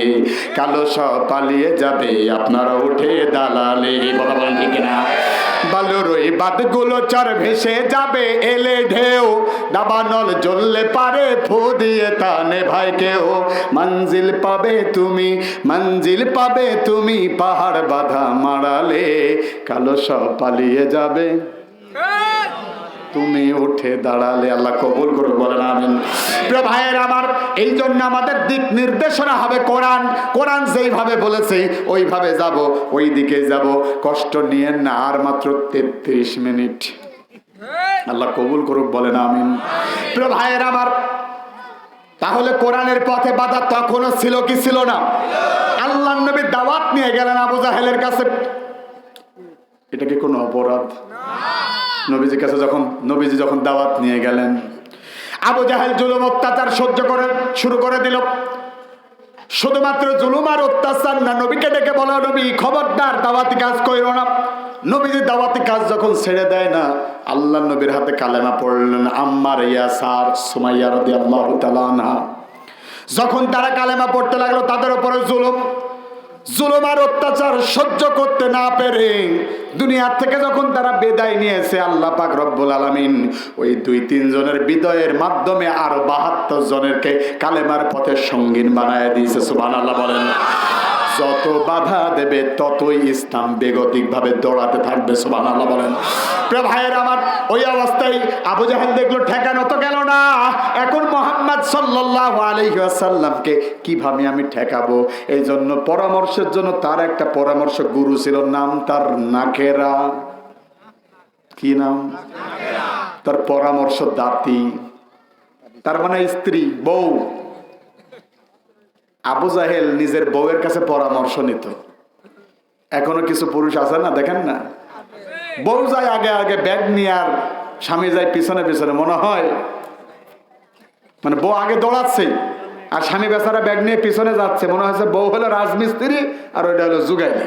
[SPEAKER 1] কালো সব পালিয়ে যাবে আপনারা উঠে দাঁড়ালে। কথা বলেন ঠিক না? বালুর ওই বাদগুলো চর ভেসে যাবে এলে ঢেউ, দাবানল জ্বললে পারে ফু দিয়ে টানে ভাই কেউ। মঞ্জিল পাবে তুমি, মঞ্জিল পাবে তুমি পাহাড় বাঁধা মারালে, কালো সব পালিয়ে যাবে তুমি উঠে দাঁড়ালে। আল্লাহ কবুল করুন, বলেন আমিন। প্রিয় ভাইয়ের আমার, এই জন্য আমাদের দিক নির্দেশনা হবে কোরআন। কোরআন যেইভাবে বলেছে ওইভাবে যাব, ওই দিকে যাব। কষ্ট নিয়ে না, আর মাত্র 33 মিনিট। আল্লাহ কবুল করুক, বলেন আমিন। প্রিয় ভাইয়ের আমার, তাহলে কোরআনের পথে বাধা তখনও ছিল কি ছিল না? আল্লাহর নবী দাওয়াত নিয়ে গেলেন আবু জাহেলের কাছে। এটা কি কোনো অপরাধ? নবীজির কাছে নবীজি যখন দাওয়াত নিয়ে গেলেন, আবু জাহেল জুলুম অত্যাচার সহ্য করে শুরু করে দিল। শুধুমাত্র জুলুম আর অত্যাচার না, নবীকে ডেকে বলো, নবী খবরদার দাওয়াতি কাজ কইরো না। নবীজি দাওয়াতি কাজ যখন ছেড়ে দেয় না, আল্লাহ নবীর হাতে কালেমা পড়লেন আম্মার, ইয়াসার, সুমাইয়া রাদিয়াল্লাহু তাআলা আনহা। যখন তারা কালেমা পড়তে লাগলো, তাদের উপরে জুলুম আর অত্যাচার সহ্য করতে না পেরে দুনিয়ার থেকে যখন তারা বিদায় নিয়েছে, আল্লাহ পাক রব্বুল আলামিন ওই 2-3 জনের বিদায়ের মাধ্যমে আরো 72 জনেরকে কালেমার পথে সঙ্গীন বানায় দিয়েছে। সুবহানাল্লাহ বলেন। যত বাধা দেবে ততই ইসলাম বেগতিক ভাবে দৌড়াতে থাকবে। সুবহানাল্লাহ বলেন। প্রিয় ভাইয়ের আমার, ওই অবস্থায় আবু জাহেল দেখলো ঠেকানো তো গেল না, এখন মুহাম্মদ সাল্লাল্লাহু আলাইহি ওয়াসাল্লামকে কিভাবে আমি ঠেকাবো? এই জন্য পরামর্শের জন্য তার একটা পরামর্শ গুরু ছিল, নাম তার নাকেরা। কি নাম? তার পরামর্শ দাতি, তার মানে স্ত্রী, বউ। আবু জাহেল নিজের বউয়ের কাছে পরামর্শ নিত। এখনো কিছু পুরুষ আছে না, দেখেন না, বউ যায় আগে আগে ব্যাগ নিয়ে, আর স্বামী যায় পিছনে পিছনে। মনে হয় মানে বউ আগে দৌড়াচ্ছে আর স্বামী বেচারা ব্যাগ নিয়ে পিছনে যাচ্ছে। মনে হচ্ছে বউ হলো রাজমিস্ত্রি আর ওইটা হলো জুগাইলি।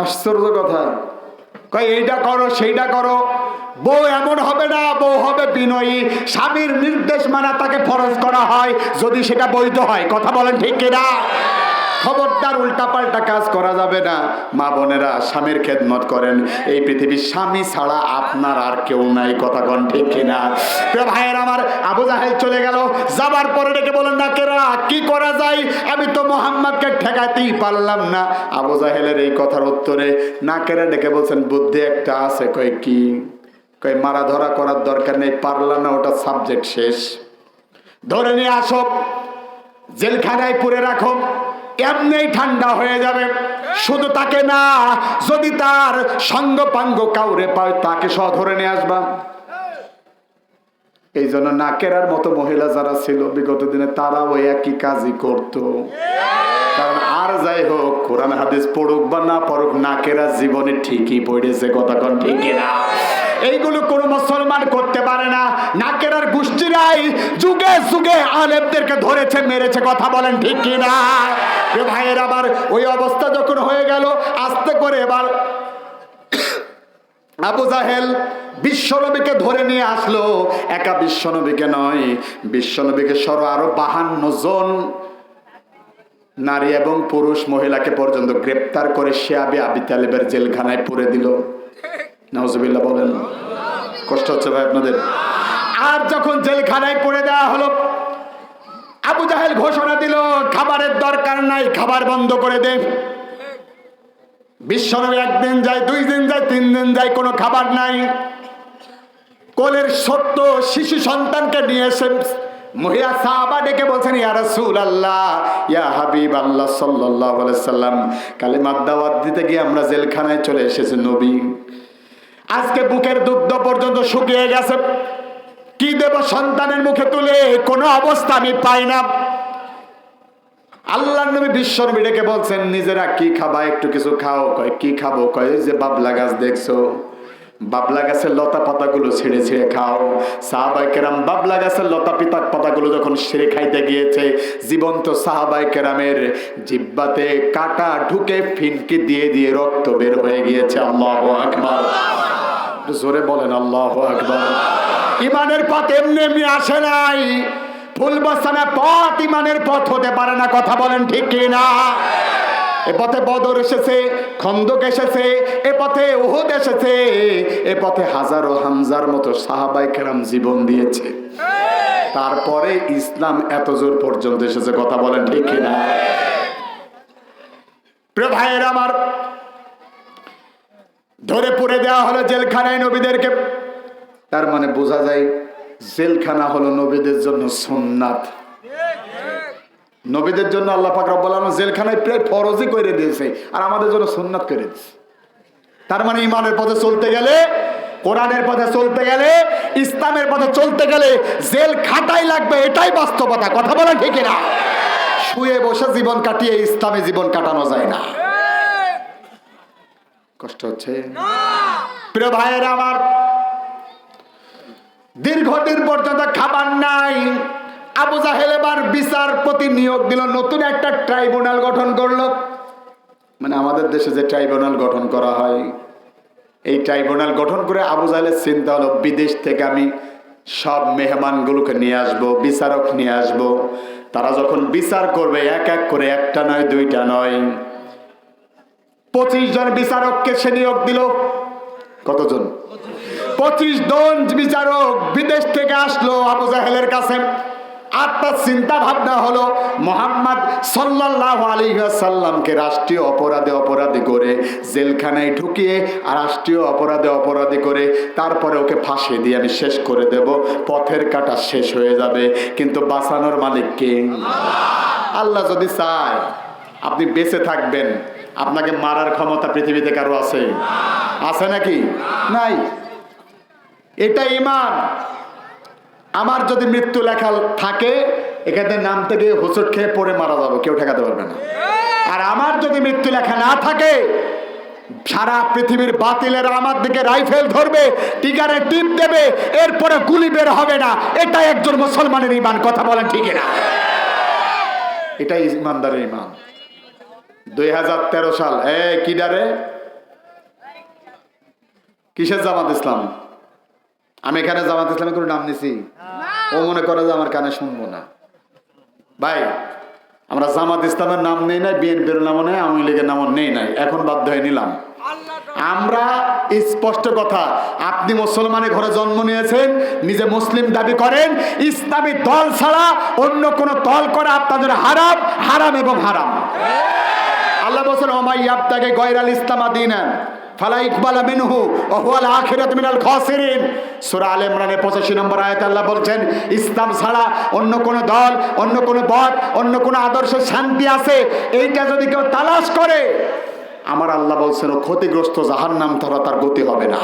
[SPEAKER 1] আশ্চর্য কথা। কয় এইটা করো সেইটা করো। বউ এমন হবে না, বউ হবে বিনয়ী। স্বামীর নির্দেশ মানা তাকে ফরজ করা হয়, যদি সেটা বৈধ হয়। কথা বলেন ঠিক কিনা? খবরদার উল্টাপাল্টা কাজ করা যাবে না। মা বোনেরা, স্বামীর খেদমত করেন। এই পৃথিবীর স্বামী ছাড়া আপনার আর কেউ নাই। কথা কন ঠিক কিনা? প্রিয় ভাইয়ের আমার, আবু জাহেল চলে গেল। যাবার পরে ডেকে বলেন, নাকেরা কি করা যায়? আমি তো মুহাম্মদকে ঠেকাতেই পারলাম না। আবু জাহেলের এই কথার উত্তরে নাকেরা ডেকে বলছেন, বুদ্ধি একটা আছে। কয় কি? কয় মারা ধরা করার দরকার নেই, পারলাম না, ওটা সাবজেক্ট শেষ। ধরে নিয়ে আসো, জেলখানায় পুরে রাখো, এমনি ঠান্ডা হয়ে যাবে। শুধু তাকে না, যদি তার সঙ্গ পাঙ্গ কাউরে পায় তাকে সহ ধরে নিয়ে আসবা। এই জন্য নাকেরার মতো মহিলা যারা ছিল বিগত দিনে, তারা ওই একই কাজই করত। কারণ আর যাই হোক, কোরআন হাদিস পড়ুক বা না পড়ুক, নাকেরা জীবনে ঠিকই পড়েছে। কথা কন ঠিক না? এইগুলো কোনো মুসলমান করতে পারে না। নাকেরার গোষ্ঠীরাই যুগে যুগে আলেমদেরকে ধরেছে, মেরেছে। কথা বলেন ঠিক কিনা? ভাইয়ের আবার ওই অবস্থা যখন হয়ে গেল, আস্তে করে এবার আবু জাহেল বিশ্বনবীকে ধরে নিয়ে আসলো। একা বিশ্বনবীকে নয়, বিশ্বনবীকে সহ আরো 52 জন নারী এবং পুরুষ মহিলাকে পর্যন্ত গ্রেপ্তার করে শিয়াবে আবি তালেবের জেলখানায় পুরে দিল। নাউজুবিল্লাহ বলেন। কষ্ট হচ্ছে ভাই আপনাদের? আর যখন জেলখানায় পুরে দেওয়া হলো, আবু জাহেল ঘোষণা দিল, খাবারের দরকার নাই, খাবার বন্ধ করে দে। বিশ্বনবী 1 দিন যায়, 2 দিন যায়, 3 দিন যায়, কোনো খাবার নাই। কোলের ছোট্ট শিশু সন্তানকে নিয়ে এসে মহিলা সাহাবা ডেকে বলছেন, ইয়া রাসূলুল্লাহ, ইয়া হাবিবাল্লাহ সাল্লাল্লাহু আলাইহি সাল্লাম, কালিমার দাওয়াত দিতে গিয়ে আমরা জেলখানায় চলে এসেছি নবী। আজকে বুকের দুগ্ধ পর্যন্ত শুকিয়ে গেছে। কি দেব সন্তানের মুখে তুলে? কোনো অবস্থা আমি পাই না। আল্লাহর নবী বিশ্বনবী ডেকে বলছেন, নিজেরা কি খাবা? একটু কিছু খাও। কয় কি খাবো? কয় যে বাবলা গাছ দেখছো, বাবলা গাছের লতা পাতাগুলো ছিঁড়ে ছিঁড়ে খাও। সাহাবায়ে কেরাম বাবলা গাছের লতা পাতাগুলো যখন ছিঁড়ে খাইতে গিয়েছে, জীবন্ত সাহাবায়ে কেরামের জিহ্বাতে কাঁটা ঢুকে ফিনকি দিয়ে দিয়ে রক্ত বের হয়ে গিয়েছে। আল্লাহু আকবার। জোরে বলেন আল্লাহু আকবার। ইমানের পথ এমনি এমনি আসে নাই, ফুল বসানা পথ ইমানের পথ হতে পারে না। কথা বলেন ঠিক কি না? এ পথে বদর এসেছে, খন্দক এসেছে, এ পথে উহুদ এসেছে, এ পথে হাজারো হামজার মতো সাহাবায়ে কেরাম জীবন দিয়েছে। তারপরে ইসলাম এত জোর পর্যন্ত এসেছে। কথা বলেন ঠিক কি না? প্রিয় ভাইয়েরা আমার, ধরে পুরে দেওয়া হলো জেলখানায় নবীদেরকে। তার মানে বোঝা যায় জেলখানা হলো নবীদের জন্য সুন্নাত। নবীদের জন্য আল্লাহ পাক রব্বুল আলামিন জেলখানায় প্রায় ফরজই করে দিয়েছে, আর আমাদের জন্য সুন্নাত করে দিয়েছে। তার মানে ইমানের পথে চলতে গেলে, কোরআনের পথে চলতে গেলে, ইসলামের পথে চলতে গেলে জেল খাটাই লাগবে, এটাই বাস্তবতা। কথা বলেন ঠিক না? শুয়ে বসে জীবন কাটিয়ে ইসলামে জীবন কাটানো যায় না। কষ্ট হচ্ছে প্রিয় ভাইয়েরা আমার, দীর্ঘদিন পর্যন্ত খাবার নাই। আবু জাহেল এবার বিচারপতি নিয়োগ দিল, নতুন একটা ট্রাইব্যুনাল গঠন করলো। মানে আমাদের দেশে যে ট্রাইব্যুনাল গঠন করা হয়, এই ট্রাইব্যুনাল গঠন করে আবু জাহেলের চিন্তা হলো বিদেশ থেকে আমি সব মেহমানগুলোকে নিয়ে আসবো, বিচারক নিয়ে আসবো। তারা যখন বিচার করবে এক এক করে, একটা নয় দুইটা নয়, 25 জন বিচারককে সে নিয়োগ দিল। কতজন? 25 জন বিচারক বিদেশ থেকে আসলো আবু জাহেলের কাছে। আর তার চিন্তা ভাবনা হলো মুহাম্মদ সাল্লাল্লাহু আলাইহি ওয়াসাল্লামকে রাষ্ট্রীয় অপরাধী করে জেলখানায় ঢুকিয়ে, আর রাষ্ট্রীয় অপরাধী করে তারপরে ওকে ফাঁসি দিয়ে আমি শেষ করে দেব। পথের কাটা শেষ হয়ে যাবে, কিন্তু বাঁচানোর মালিক কে? আল্লাহ যদি চায় আপনি বেঁচে থাকবেন, আপনাকে মারার ক্ষমতা পৃথিবীতে কারো আছে? আছে নাকি? নাই। এটা ঈমান। আমার যদি মৃত্যু লেখা থাকে, এখানে নাম থেকে হোঁচট খেয়ে পড়ে মারা যাবো, কেউ ঠেকাতে পারবে না। আর আমার যদি মৃত্যু লেখা না থাকে, সারা পৃথিবীর বাতিলেরা আমার দিকে রাইফেল ধরবে, টিকারে টিপ দেবে, এরপরে গুলি বের হবে না। এটাই একজন মুসলমানের ঈমান। কথা বলেন ঠিক না? এটাই ঈমানদারের ঈমান। 2013 সাল কি ডারে কিসের জামাত ইসলাম? আমি এখানে জামাত ইসলামের কোনো নাম নিছি? ও মনে করে যে আমার কানে শুনবো না। ভাই, আমরা জামাত ইসলামের নাম নেই নাই, বিএনপির নামও নেই, আওয়ামী লীগের নামও নেই নাই, এখন বাধ্য হয়ে নিলাম। আমরা স্পষ্ট কথা, আপনি মুসলমানের ঘরে জন্ম নিয়েছেন, নিজে মুসলিম দাবি করেন, ইসলামী দল ছাড়া অন্য কোন দল করা আপনাদের হারাম, হারাম এবং হারাম। আল্লাহ বলেন ওমাই ইয়াবতাগি গায়রাল ইসলাম দীনান ফালা ইকবালা মিনহু ওয়া হুয়াল আখিরাতু মিনাল খাসিরিন। সূরা আলে ইমরানের 85 নম্বর আয়াতে আল্লাহ বলছেন, ইসলাম ছাড়া অন্য কোন দল, অন্য কোন পথ, অন্য কোন আদর্শে শান্তি আছে, এইটা যদি কেউ তালাশ করে, আমার আল্লাহ বলছেন ও ক্ষতিগ্রস্ত, জাহান্নাম ছাড়া তার গতি হবে না।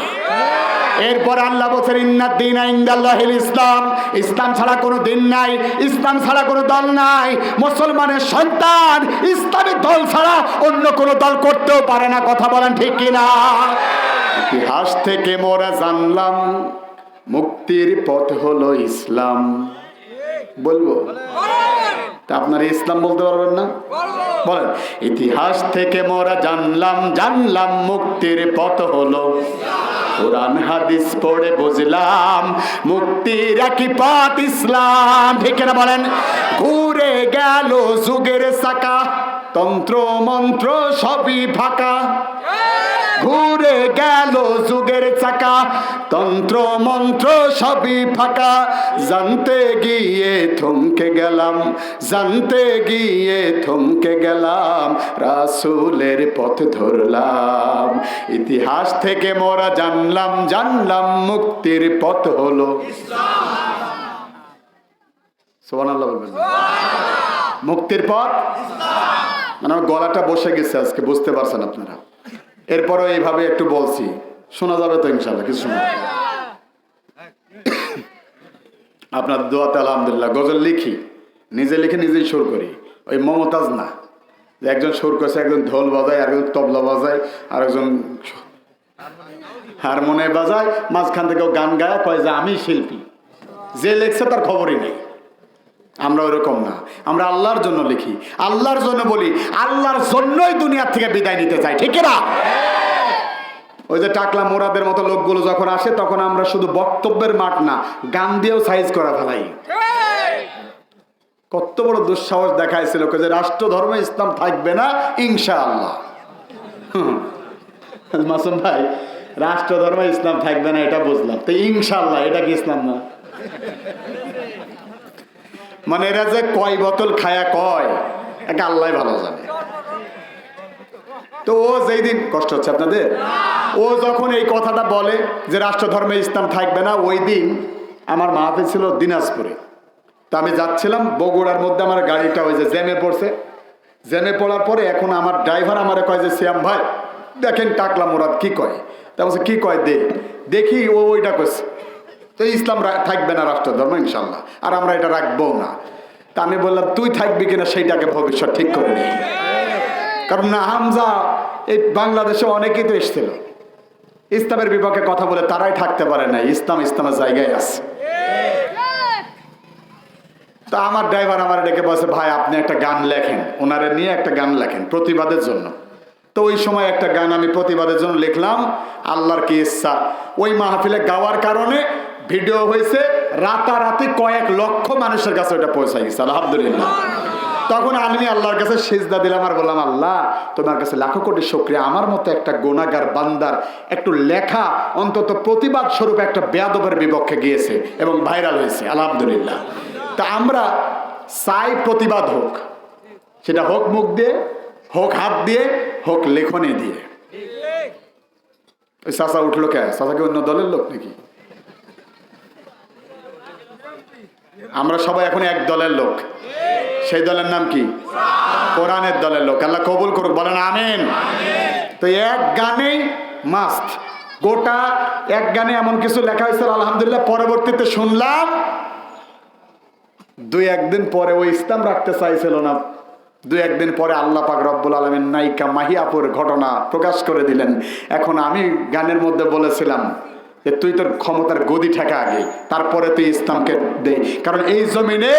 [SPEAKER 1] এরপর আল্লাহ বলছেন ইন্নাদ দীনা ইনদাল্লাহিল ইসলাম, ইসলাম ছাড়া কোনো দিন নাই, ইসলাম ছাড়া কোনো দল নাই। মুসলমানের সন্তান ইসলামী দল ছাড়া অন্য কোনো দল করতেও পারে না। কথা বলেন ঠিক কিনা? ইতিহাস থেকে মোরা জানলাম মুক্তির পথ হলো ইসলাম। বলবো তা আপনারা ইসলাম বলতে পারবেন না? বলেন, ইতিহাস থেকে মোরা জানলাম মুক্তির পথ হলো, কোরআন হাদিস পড়ে বুঝলাম মুক্তির একই পথ ইসলাম। ঠিক না বলেন? ঘুরে গেল যুগের চাকা, তন্ত্র মন্ত্র সবই ফাঁকা। ঘুরে গেল যুগের চাকা, তন্ত্র মন্ত্র সবই ফাঁকা। জানতে গিয়ে থমকে গেলাম, রাসূলের পথ ধরলাম। ইতিহাস থেকে মোরা জানলাম মুক্তির পথ হলো ইসলাম। সুবহানাল্লাহ বলবেন। মুক্তির পথ ইসলাম। মানে আমার গলাটা বসে গেছে আজকে, বুঝতে পারছেন আপনারা? এরপরও এইভাবে একটু বলছি, শোনা যাবে তো ইনশাআল্লাহ কিছু সময়। আপনার দোয়াতে আলহামদুলিল্লাহ। গজল লিখি, নিজে লিখে নিজেই সুর করি। ওই মমতাজ না যে একজন সুর করছে, একজন ঢোল বাজায়, আর একজন তবলা বাজায়, আর একজন হারমোনিয়াম বাজায়, মাঝখান থেকে গান গায়, কয় যে আমি শিল্পী। যে লেখছে তার খবরই নেই। আমরা ওইরকম না, আমরা আল্লাহর জন্য লিখি, আল্লাহর জন্য বলি, আল্লাহর জন্যই দুনিয়া থেকে বিদায় নিতে চাই। ঠিক না? ওই যে টাকলা মোরাদের মতো লোকগুলো যখন আসে তখন আমরা শুধু বক্তব্যের মাঠ না, গান দিয়েও সাইজ করা ফেলাই। কত বড় দুঃসাহস দেখাইছিল যে রাষ্ট্র ধর্মে ইসলাম থাকবে না ইনশাআল্লাহ। মাসুম ভাই, রাষ্ট্র ধর্মে ইসলাম থাকবে না এটা বুঝলাম, তো ইনশাআল্লাহ এটা কি ইসলাম না? মানে এরা যে কয় বোতল খায়া কয় এটা আল্লাহ ভালো জানে। তো ও যেই দিন কষ্ট হচ্ছে আপনাদের, ও যখন এই কথাটা বলে যে রাষ্ট্র ধর্মে ইসলাম থাকবে না, ওই দিন আমার মাহফিল ছিল দিনাজপুরে। তা আমি যাচ্ছিলাম বগুড়ার মধ্যে, আমার গাড়িটা ওই যে জ্যামে পড়ছে। জ্যামে পড়ার পরে এখন আমার ড্রাইভার আমারে কয় যে শ্যাম ভাই দেখেন টাকলা মোরাদ কি কয়। তা বলছে কি কয় দেখি। ও ওইটা করছে তো ইসলাম থাকবে না রাষ্ট্র ধর্ম ইনশাল্লাহ, আর আমরা এটা রাখবো না। তা আমি বললাম তুই থাকবি কিনা সেইটাকে ভবিষ্যৎ ঠিক করে নি। কারণ না হামজা এই বাংলাদেশে অনেকেই তো এসেছিল ইসলামের বিপক্ষে কথা বলে, তারাই থাকতে পারে না। ইসলামের জায়গায় আছে। তা আমার ড্রাইভার আমার ডেকে বলছে ভাই আপনি একটা গান লেখেন, ওনারে নিয়ে একটা গান লেখেন প্রতিবাদের জন্য। তো ওই সময় একটা গান আমি প্রতিবাদের জন্য লিখলাম, আল্লাহর কি ইচ্ছা। ওই মাহফিলে গাওয়ার কারণে ভিডিও হয়েছে, রাতারাতি কয়েক লক্ষ মানুষের কাছে ওটা পৌঁছে গেছে আলহামদুলিল্লাহ। তখন আমি আল্লাহর কাছে সিজদা দিলাম আর বললাম আল্লাহ তোমার কাছে লাখো কোটি শুকরিয়া, আমার মতো একটা গুনাহগার বান্দার একটু লেখা অন্তত প্রতিবাদ স্বরূপ একটা বেয়াদবের বিপক্ষে গিয়েছে এবং ভাইরাল হয়েছে আলহামদুলিল্লাহ। তা আমরা চাই প্রতিবাদ হোক, সেটা হোক মুখ দিয়ে, হোক হাত দিয়ে, হোক লেখনে দিয়ে। ওই চাচা উঠলো কে? চাচা কি অন্য দলের লোক নাকি? আমরা সবাই এখন এক দলের লোক। সেই দলের নাম কি? কোরআনের দলের লোক। আল্লাহ কবুল করুক, বলেন আমিন। তো এক গানেই মাস্ট, গোটা এক গানে এমন কিছু লেখা হয়েছিল আলহামদুলিল্লাহ। পরবর্তীতে শুনলাম দুই একদিন পরে ওই ইসলাম রাখতে চাইছিল না, দুই একদিন পরে আল্লাহ পাক রব্বুল আলামিন নায়িকা মাহিয়াপুর ঘটনা প্রকাশ করে দিলেন। এখন আমি গানের মধ্যে বলেছিলাম যে তুই তোর ক্ষমতার গদি ঠেকা আগে, তারপরে তুই ইসলামকে দে। কারণ এই জমিনে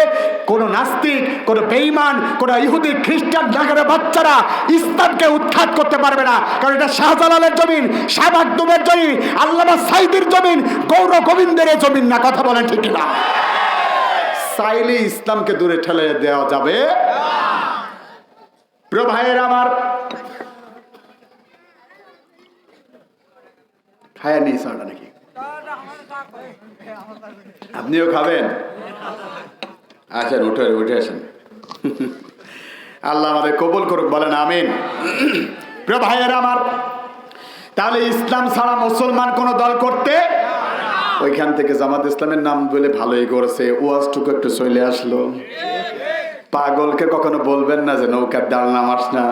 [SPEAKER 1] কোন নাস্তিক, কোন বেঈমান, কোন ইহুদি খ্রিস্টান জাগরের বাচ্চারা ইসলামকে উৎখাত করতে পারবে না। কারণ এটা শাহজালালের জমিন, শাহ মাকদুমের জমিন, আল্লামা সাইদির জমিন, গৌর গোবিন্দের জমিন না। কথা বলেন ঠিক না? চাইলে ইসলামকে দূরে ঠেলে দেওয়া যাবে। প্রিয় ভাইয়ের আমার, খায়া নিয়ে সারটা নাকি আপনিও খাবেন? আসেন, উঠে আসেন। আল্লাহ আমাদের কবুল করুক, বলেন আমিন। প্রিয় ভাইয়ের আমার, তাহলে ইসলাম ছাড়া মুসলমান কোন দল করতে, ওইখান থেকে জামাত ইসলামের নাম বলে ভালোই করেছে, ওয়াজটুকু একটু চলে আসলো। পাগলকে কখনো বলবেন না যে নৌকার ডাল নামাস না,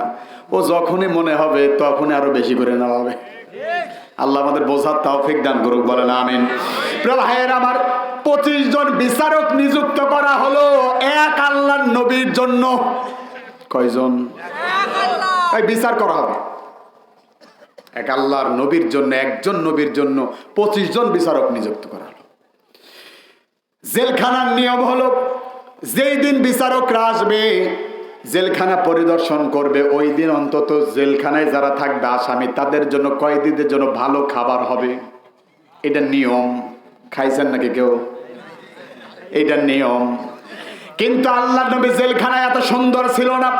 [SPEAKER 1] ও যখনই মনে হবে তখনই আরো বেশি করে নেওয়া হবে। আল্লাহ আমাদের বোঝার তৌফিক দান করুক, বলেন আমিন। প্রিয় ভাইয়ের আমার, 25 জন বিচারক নিযুক্ত করা হলো এক আল্লাহর নবীর জন্য। কয়জন? এই বিচার করা হবে এক আল্লাহর নবীর জন্য, একজন নবীর জন্য 25 জন বিচারক নিযুক্ত করা হলো। জেলখানার নিয়ম হলো যেই দিন বিচারকরা আসবে, জেলখানা পরিদর্শন করবে, ওই দিন অন্তত জেলখানায় যারা থাকবে আসামি তাদের জন্য, কয়েদিদের জন্য ভালো খাবার হবে। এটা নিয়ম। খাইছেন নাকি কেউ? এটা নিয়ম। কিন্তু আল্লাহর নবী জেলখানায় এত সুন্দর ছিল না।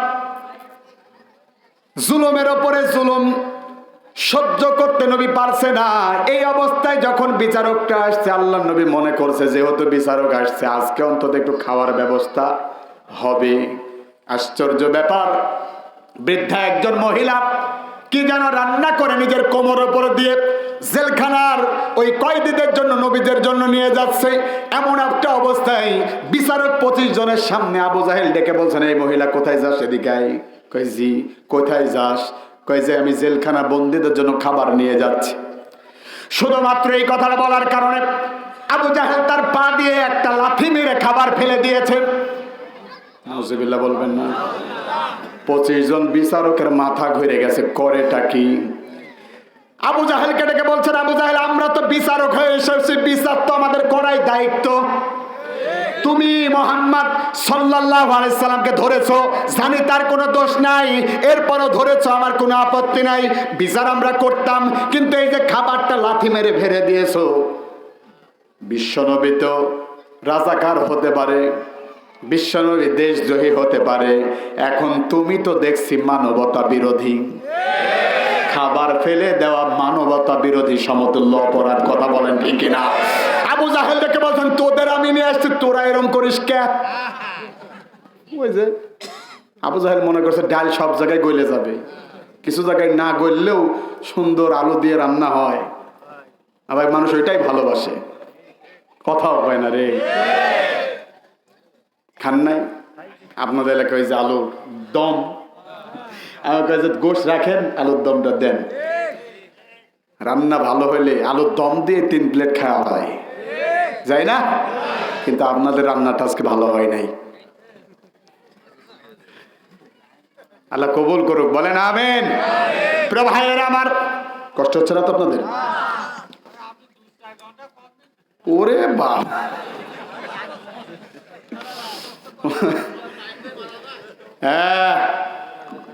[SPEAKER 1] জুলুমের ওপরে জুলুম সহ্য করতে নবী পারছে না। এই অবস্থায় যখন বিচারকটা আসছে, আল্লাহর নবী মনে করছে যেহেতু বিচারক আসছে আজকে অন্তত একটু খাওয়ার ব্যবস্থা হবে। আশ্চর্য ব্যাপার, বৃদ্ধা একজন মহিলা কি যেন রান্না করে নিজের কোমর উপর দিয়ে জেলখানার ওই কয়েদিদের জন্য, নবীদের জন্য নিয়ে যাচ্ছে। এমন একটা অবস্থায় বিচারক 25 জনের সামনে আবু জাহেল ডেকে বলছেন, এই মহিলা কোথায় যাস? এদিকে আয়। কই জি। কোথায় যাস? কই যে আমি জেলখানা বন্দীদের জন্য খাবার নিয়ে যাচ্ছি। শুধুমাত্র এই কথাটা বলার কারণে আবু জাহেল তার পা দিয়ে একটা লাথি মেরে খাবার ফেলে দিয়েছে। নাউজুবিল্লাহ বলবেন না? 25 জন বিচারকের মাথা ঘুরে গেছে, করেটা কি? আবু জাহেলকে ডেকে বলছেন, আবু জাহেল আমরা তো বিচারক হয়ে এসেছি, বিচার তো আমাদের করাই দায়িত্ব। তুমি মুহাম্মদ সাল্লাল্লাহু আলাইহি সাল্লামকে ধরেছো, জানি তার কোনো দোষ নাই, এরপরও ধরেছো, আমার কোনো আপত্তি নাই, বিচার আমরা করতাম, কিন্তু এই যে খাবারটা লাথি মেরে ফেলে দিয়েছো। বিশ্বনবী তো রাজাকার হতে পারে, বিশ্বনবী দেশদ্রোহী হতে পারে, এখন তুমি তো দেখছি মানবতা বিরোধী। খাবার ফেলে দেওয়া মানবতা বিরোধী সমতুল্য অপরাধ, কথা বলেন ঠিক কিনা? আবু জাহেল দেখে বলছেন তোদের আমি নিয়ে আসছি, তোরা এরম করিস কে? ওই যে আবু জাহেল মনে করছে ডাল সব জায়গায় গলে যাবে, কিছু জায়গায় না গললেও সুন্দর আলু দিয়ে রান্না হয়, আবার মানুষ ওইটাই ভালোবাসে। কথাও হয় না রে, খান নাই আপনাদের এলাকায় যে আলুর দম, আমাকে যে গোশ রাখেন আলুর দমটা দেন, রান্না ভালো হইলে আলুর দম দিয়ে 3 প্লেট খাওয়া হয়, যাই না? কিন্তু আপনাদের রান্নাটা আজকে ভালো হয় নাই। আল্লাহ কবুল করুক, বলেন আমিন। প্রিয় ভাইয়েরা আমার, কষ্ট হচ্ছে না তো আপনাদের? ওরে বাপ, হ্যাঁ,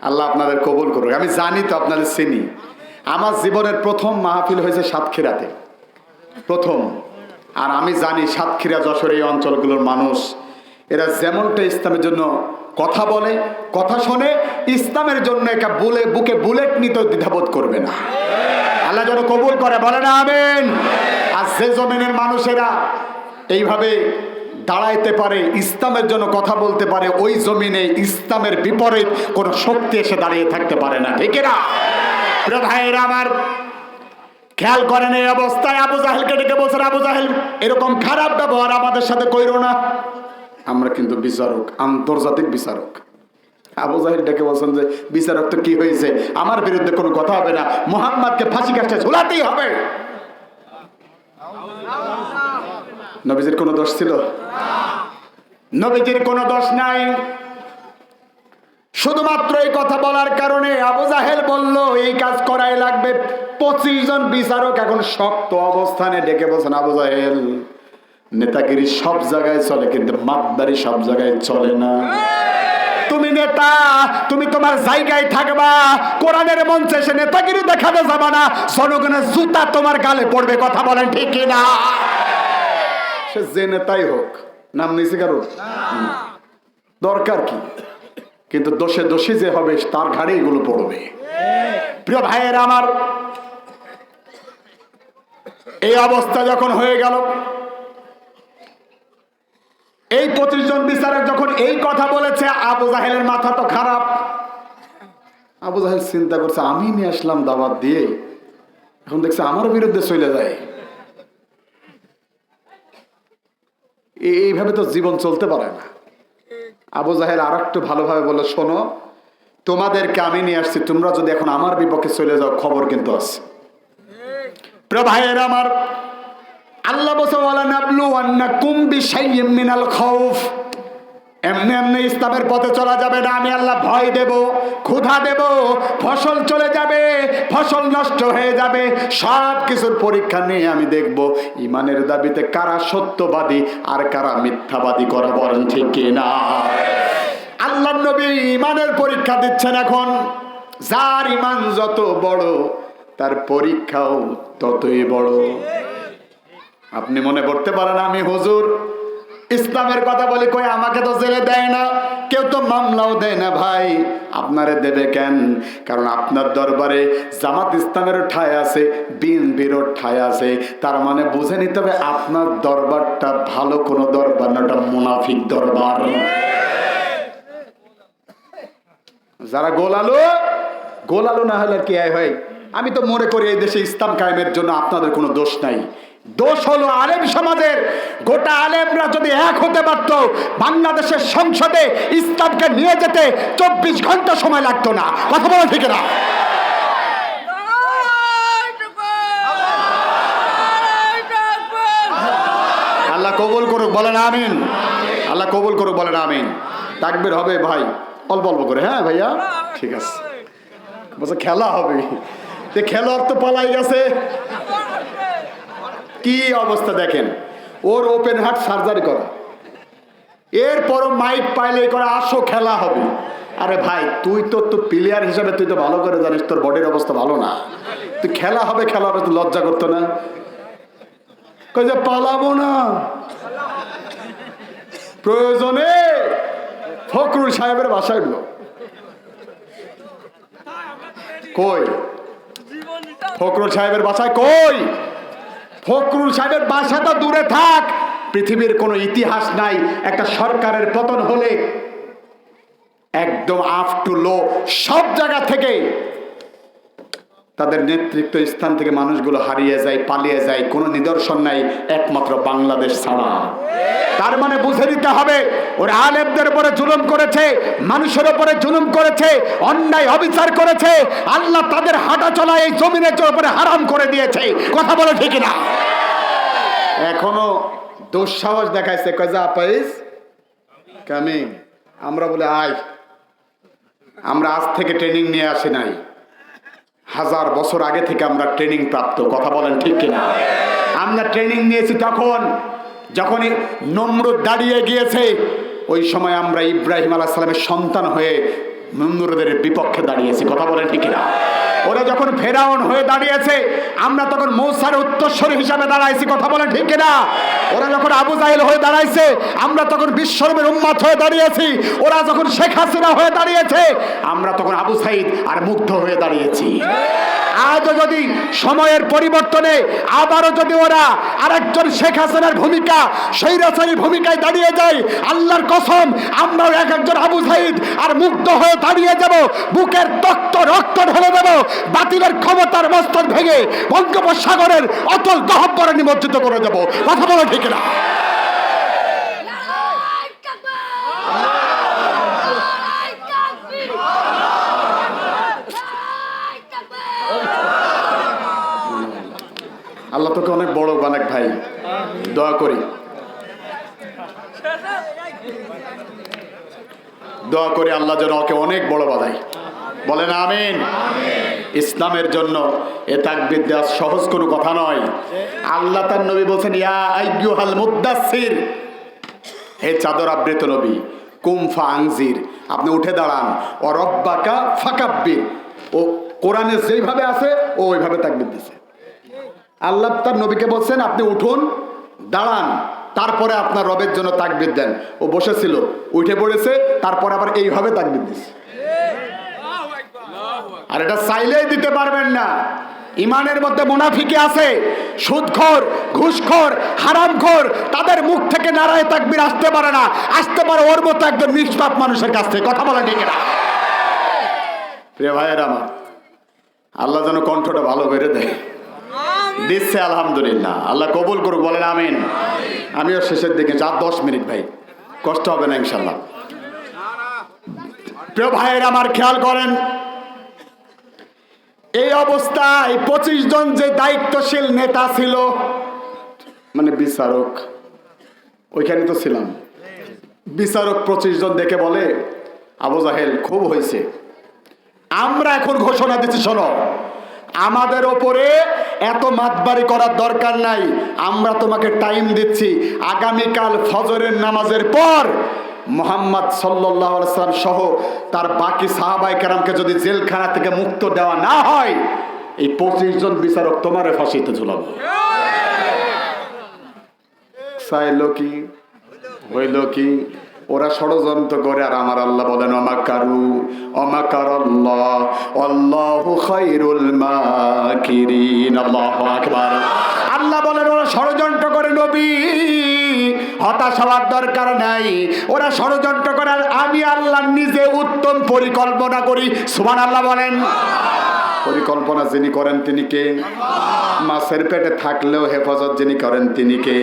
[SPEAKER 1] আল্লাহ আপনাদের কবুল করুক। আমি জানি তো আপনাদের চিনি। আমার জীবনের প্রথম মাহফিল হয়েছে সাতক্ষীরাতে, প্রথম। আর আমি জানি সাতক্ষীরা, যশোর এই অঞ্চলগুলোর মানুষ, এরা যেমনটা ইসলামের জন্য কথা বলে, কথা শোনে, ইসলামের জন্য একা বুকে বুলেট নিতে দ্বিধাবোধ করবে না। আল্লাহ যেন কবুল করে, বলে না আমিন। আর যে জমিনের মানুষেরা এইভাবে দাঁড়াইতে পারে, ইসলামের জন্য কথা বলতে পারে, ওই জমিনে ইসলামের বিপরীত কোন শক্তি এসে দাঁড়িয়ে থাকতে পারে না, ঠিক না? প্রিয় ভাইয়েরা আমার, খেয়াল করেন এই অবস্থায় আবু জাহেলকে ডেকে বলছেন, আবু জাহেল এরকম খারাপ ব্যবহার আমাদের সাথে কইরো না, আমরা কিন্তু বিচারক, আন্তর্জাতিক বিচারক। আবু জাহেল ডেকে বলছেন যে বিচারক তো কি হয়েছে, আমার বিরুদ্ধে কোনো কথা হবে না, মুহাম্মদকে ফাঁসি কাস্টে ঝুলাতেই হবে। নবীজির কোনো দোষ ছিল? নবীজির কোনো দোষ নাই। শুধুমাত্র এই কথা বলার কারণে আবু জাহেল বলল এই কাজ করাই লাগবে। 25 জন বিচারক এখন শক্ত অবস্থানে ডেকে বলছেন, আবু জাহেল নেতাগিরি সব জায়গায় চলে, কিন্তু মাপদারি সব জায়গায় চলে না। তুমি নেতা, তুমি তোমার জায়গায় থাকবা, কোরআনের মঞ্চে এসে নেতাগিরি দেখাতে যাবা না, জনগণের জুতা তোমার গালে পড়বে, কথা বলেন ঠিক কিনা? সে যে নেতাই হোক, নাম নিয়েছে কারো দরকার কি, কিন্তু দোষে দোষী যে হবে তার ঘাড়ে এগুলো পড়বে। প্রিয় ভাইয়েরা আমার, এই অবস্থা যখন হয়ে গেল, এই 25 জন বিচারক যখন এই কথা বলেছে, আবু জাহেলের মাথা তো খারাপ। আবু জাহেল চিন্তা করছে, আমি নিয়ে আসলাম দাওয়াত দিয়ে, এখন দেখছে আমার বিরুদ্ধে চলে যায়, এইভাবে তো জীবন চলতে পারে না। আবু জাহেল আর একটু ভালোভাবে বলল, শোনো, তোমাদেরকে আমি নিয়ে আসছি, তোমরা যদি এখন আমার বিপক্ষে চলে যাও, খবর কিন্তু আছে। প্রিয় ভাইয়েরা আমার, আল্লাহ বলছে ওয়ালা নাবলুওয়ান্নাকুম বিশাইইম মিনাল খাউফ, এমনি এমনি ইসলামের পথে চলা যাবে না। আমি আল্লাহ ভয় দেব, ক্ষুধা দেব, ফসল চলে যাবে, ফসল নষ্ট হয়ে যাবে, সব কিছুর পরীক্ষা নিয়ে আমি দেখব ইমানের দাবিতে কারা সত্যবাদী আর কারা মিথ্যাবাদী, করা বলেন ঠিক কিনা? আল্লাহর নবী ইমানের পরীক্ষা দিচ্ছেন। এখন যার ইমান যত বড়, তার পরীক্ষাও ততই বড়। আপনি মনে করতে পারেন আমি হুজুর ইসলামের কথা বলি, কই আমাকে তো জেলে দেয় না, কেউ তো মামলাও দেয় না। ভাই, আপনারে দেবে কেন? কারণ আপনার দরবারে জামাত ইসলামের ঠায় আছে, বিএনপিরও ঠায় আছে। তার মানে বুঝে নিতে হবে আপনার দরবারটা ভালো কোনো দরবার না, ওটা মুনাফিক দরবার। যারা গোলালো না হলে কি হয়? আমি তো মনে করি এই দেশে ইসলাম কায়েমের জন্য আপনাদের কোনো দোষ নাই। দোষ হলো আলেম সমাজের। গোটা আলেমরা যদি এক হতে পারত, বাংলাদেশের সংসদে ইসলামকে নিয়ে যেতে 24 ঘন্টা সময় লাগতো না। কথা বলা ঠিক না? আল্লাহ কবুল করুক, বলেন আমিন। আল্লাহ কবুল করুক, বলেন আমিন। তাকবীর হবে ভাই, অল্প অল্প করে। হ্যাঁ ভাইয়া, ঠিক আছে। বলছে খেলা হবে, খেলোয়াড় তো পালাই গেছে। কি অবস্থা দেখেন, ওর ওপেন হার্ট সার্জারি করা, এরপরও মাইক পাইলে করে আসো খেলা হবে। আরে ভাই তুই তো প্লেয়ার হিসাবে তুই তো ভালো করে জানিস তোর বডির অবস্থা ভালো না, তুই খেলা হবে তো লজ্জা করতো না? কই যে পালাবো না, প্রয়োজনে ফখরুল সাহেবের বাসায় এলো। কই ফখরুল সাহেবের বাসায়? কই ফখরুল সাহেবের বাসা তো দূরে থাক, পৃথিবীর কোনো ইতিহাস নাই একটা সরকারের পতন হলে একদম আপ টু লো সব জায়গা থেকে তাদের নেতৃত্ব স্থান থেকে মানুষগুলো হারিয়ে যায়, পালিয়ে যায়, কোনো নিদর্শন নাই একমাত্র বাংলাদেশ ছাড়া। তার মানে বুঝে নিতে হবে ওরা আলেমদের উপরে জুলুম করেছে, মানুষের উপরে জুলুম করেছে, অন্যায় অবিচার করেছে, আল্লাহ তাদের হাঁটা চলা এই জমিনের উপরে হারাম করে দিয়েছে। কথা বলে ঠিক না? এখনো দুঃসাহস দেখাইছে, কয়জা পাইস কামিং। আমরা বলে আয়, আমরা আজ থেকে ট্রেনিং নিয়ে আসি নাই, 1000 বছর আগে থেকে আমরা ট্রেনিং প্রাপ্ত। কথা বলেন ঠিক কিনা? আমরা ট্রেনিং নিয়েছি যখনই নমরুদ দাঁড়িয়ে গিয়েছে, ওই সময় আমরা ইব্রাহিম আলাইহিস সালামের সন্তান হয়ে নমরুদের বিপক্ষে দাঁড়িয়েছি। কথা বলেন ঠিক কিনা? ওরা যখন ফেরাউন হয়ে দাঁড়িয়েছে, আমরা তখন মূসার উত্তরসূরি হিসাবে দাঁড়াইছি। কথা বলেন ঠিক কিনা? ওরা যখন আবু জাহেল হয়ে দাঁড়াইছে, আমরা তখন বিশ্বনবীর উম্মত হয়ে দাঁড়িয়েছি। ওরা যখন শেখ হাসিনা হয়ে দাঁড়িয়েছে, আমরা তখন আবু সাইদ আর মুগ্ধ হয়ে দাঁড়িয়েছি। আজও যদি সময়ের পরিবর্তনে আবারও যদি ওরা আরেকজন শেখ হাসিনার ভূমিকা, স্বৈরাচারী ভূমিকায় দাঁড়িয়ে যায়, আল্লাহর কসম আমরাও এক একজন আবু সাইদ আর মুগ্ধ হয়ে দাঁড়িয়ে যাব, বুকের রক্ত ঢেলে দেব, বাতিলের ক্ষমতার মস্তক ভেঙে বঙ্গোপসাগরের অতল গহ্বরে নিমজ্জিত করে দেব। কথা বলো ঠিক না? আল্লাহ তোকে অনেক বড় বানাক ভাই, দোয়া করি আল্লাহ যেন ওকে অনেক বড় বানায়। বলেন আমিন। ইসলামের জন্য এ তাকবীর দেওয়া সহজ কোনো কথা নয়। আল্লাহ তার নবী বলছেন, ইয়া আইয়ুহাল মুদ্দাসসির, হে চাদর আবৃত নবী, কুম ফাআনজির, আপনি উঠে দাঁড়ান, ও রব্বাকা ফাকাব্বির। ও কোরআনে যেইভাবে আছে ও ওইভাবে তাকবীর দিছে। আল্লাহ তার নবীকে বলছেন আপনি উঠুন, দাঁড়ান, তারপরে আপনার রবের জন্য তাকবীর দেন। ও বসেছিল, উঠে পড়েছে, তারপরে আবার এইভাবে তাকবীর দিছে। আর এটা চাইলেই দিতে পারবেন না। ইমানের মধ্যে মুনাফিকি আছে, সুদখোর, ঘুষখোর, হারামখোর, তাদের মুখ থেকে নারায়ে তাকবীর আসতে পারে না। আসতে পারে ওর মতো একজন নিষ্পাপ মানুষের কাছ থেকে। কথা বলা ঠিক না? প্রিয় ভাইয়ের আমার, আল্লাহ যেন কণ্ঠটা ভালো করে দেয়। দিচ্ছে আলহামদুলিল্লাহ, আল্লাহ কবুল করুক। বলেন আমিন। আমিও শেষের দিকে 10 মিনিট ভাই, কষ্ট হবে না ইনশাল্লাহ। প্রিয় ভাইয়ের আমার, খেয়াল করেন, এই অবস্থায় 25 জন যে দায়িত্বশীল নেতা ছিল, মানে বিচারক, ওইখানে তো ছিলাম, বিচারক 25 জন দেখে বলে, আবু জাহেল খুব হয়েছে, আমরা এখন ঘোষণা দিচ্ছি, শোনো, আমাদের ওপরে এত মাতবাড়ি করার দরকার নাই, আমরা তোমাকে টাইম দিচ্ছি, আগামীকাল ফজরের নামাজের পর মুহাম্মদ সাল্লাল্লাহু আলাইহি ওয়াসাল্লাম সহ তার বাকি সাহাবায়ে কেরামকে যদি জেলখানা থেকে মুক্ত দেওয়া না হয়, এই 25 জন বিচারক তোমারে ফাঁসিতে ঝুলাবো। চাইলো কি, হইল কি? ওরা ষড়যন্ত্র করে, আর আমার আল্লাহ বলেন অমাকারাল্লাহ আল্লাহু খায়রুল মাকিরিন। আল্লাহু আকবার। আল্লাহ বলেন ওরা ষড়যন্ত্র করে, নবী হতাশ হওয়ার দরকার নাই। ওরা ষড়যন্ত্র করে, আমি আল্লাহ নিজে উত্তম পরিকল্পনা করি। সুবহানাল্লাহ বলেন। পরিকল্পনা যিনি করেন তিনি কে? মাছের পেটে থাকলেও হেফাজত যিনি করেন তিনি কে?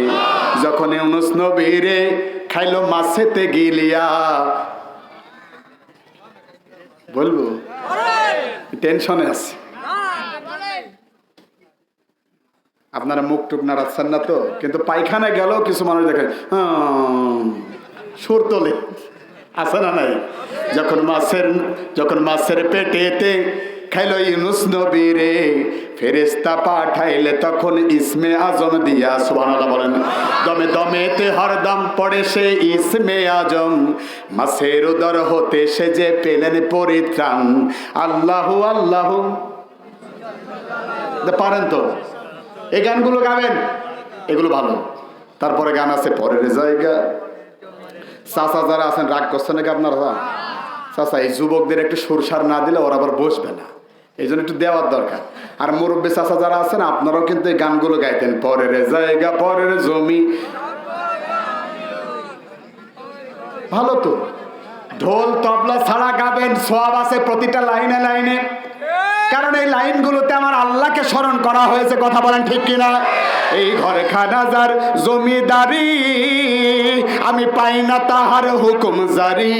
[SPEAKER 1] যখন ইউনূস নবীরে খাইলো মাছেতে গিলিয়া, বলবো টেনশনে আছে, আপনারা মুখ টুক নাড়াচ্ছেন না তো, কিন্তু পায়খানা গেল কিছু মানুষ দেখে সুর তোলে, আছে না নাই? যখন মাছের পেটেতে খাইল ইউনুস নবী রে, ফেরেশতা পাঠাইলে তখন ইসমে আজম দিয়া, সুবহানাল্লাহ বলেন। দমে দমেতে হরদম পড়ে সে ইসমে আজম, মাছের উদর হতে সে যে পেলেন পরিত্রাণ। আল্লাহু আল্লাহু, পারেন তো এই গানগুলো গাবেন, এগুলো ভালো। তারপরে গান আছে পরের জায়গা। চাচা যারা আছেন রাগ করছেন নাকি আপনারা? চাচা এই যুবকদের একটু সুরসার না দিলে ওরা আবার বসবে না, এই জন্য একটু দেওয়ার দরকার। আর মুরব্বী চাচা যারা আছেন আপনারাও কিন্তু এই গানগুলো গাইতেন, পরের জায়গা পরের জমি, ভালো তো। ঢোল তবলা ছাড়া গাবেন, সওয়াব আছে প্রতিটা লাইনে লাইনে, কারণ এই লাইনগুলোতে আমার আল্লাহকে স্মরণ করা হয়েছে। কথা বলেন ঠিক কিনা? এই ঘরে খানাজার জমিদারি, আমি পাই না তাহার হুকুম জারি,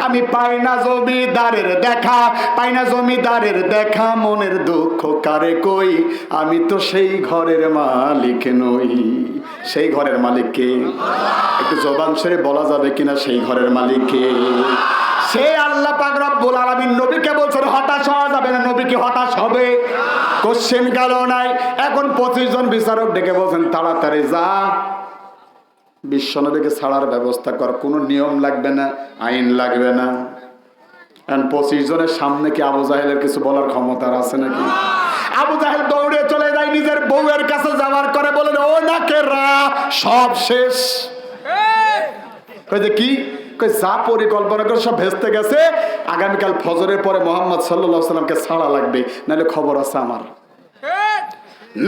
[SPEAKER 1] আমি পাই না জমিদারের দেখা, পাই না জমিদারের দেখা, মনের দুঃখ কারে কই, আমি তো সেই ঘরের মালিক নই। সেই ঘরের মালিক কে? একটু জবান ছেড়ে বলা যাবে কিনা সেই ঘরের মালিক কে? সে আল্লাহ পাক রব্বুল আলামিন নবীকে বলছেন হতাশ হওয়া যাবে না। নবী কি হতাশ হবে? কোশ্চেন গেল নাই। এখন 25 জন বিচারক ডেকে বলছেন তাড়াতাড়ি যা বিশ্বনবীকে ছাড়ার ব্যবস্থা কর, কোনো নিয়ম লাগবে না, আইন লাগবে না। এখন 25 জনের সামনে কি আবু জাহেলের কিছু বলার ক্ষমতা আছে নাকি? আবু জাহেল দৌড়ে চলে যায়, নিজের বউয়ের কাছে যাওয়ার করে বলেন ও নাকেরা সব শেষ। কই যে কি? কই যা পরিকল্পনা করে সব ভেস্তে গেছে, আগামীকাল ফজরের পরে মুহাম্মদ সাল্লাল্লাহু আলাইহি ওয়াসাল্লামকে ছাড়া লাগবে, নাহলে খবর আছে আমার।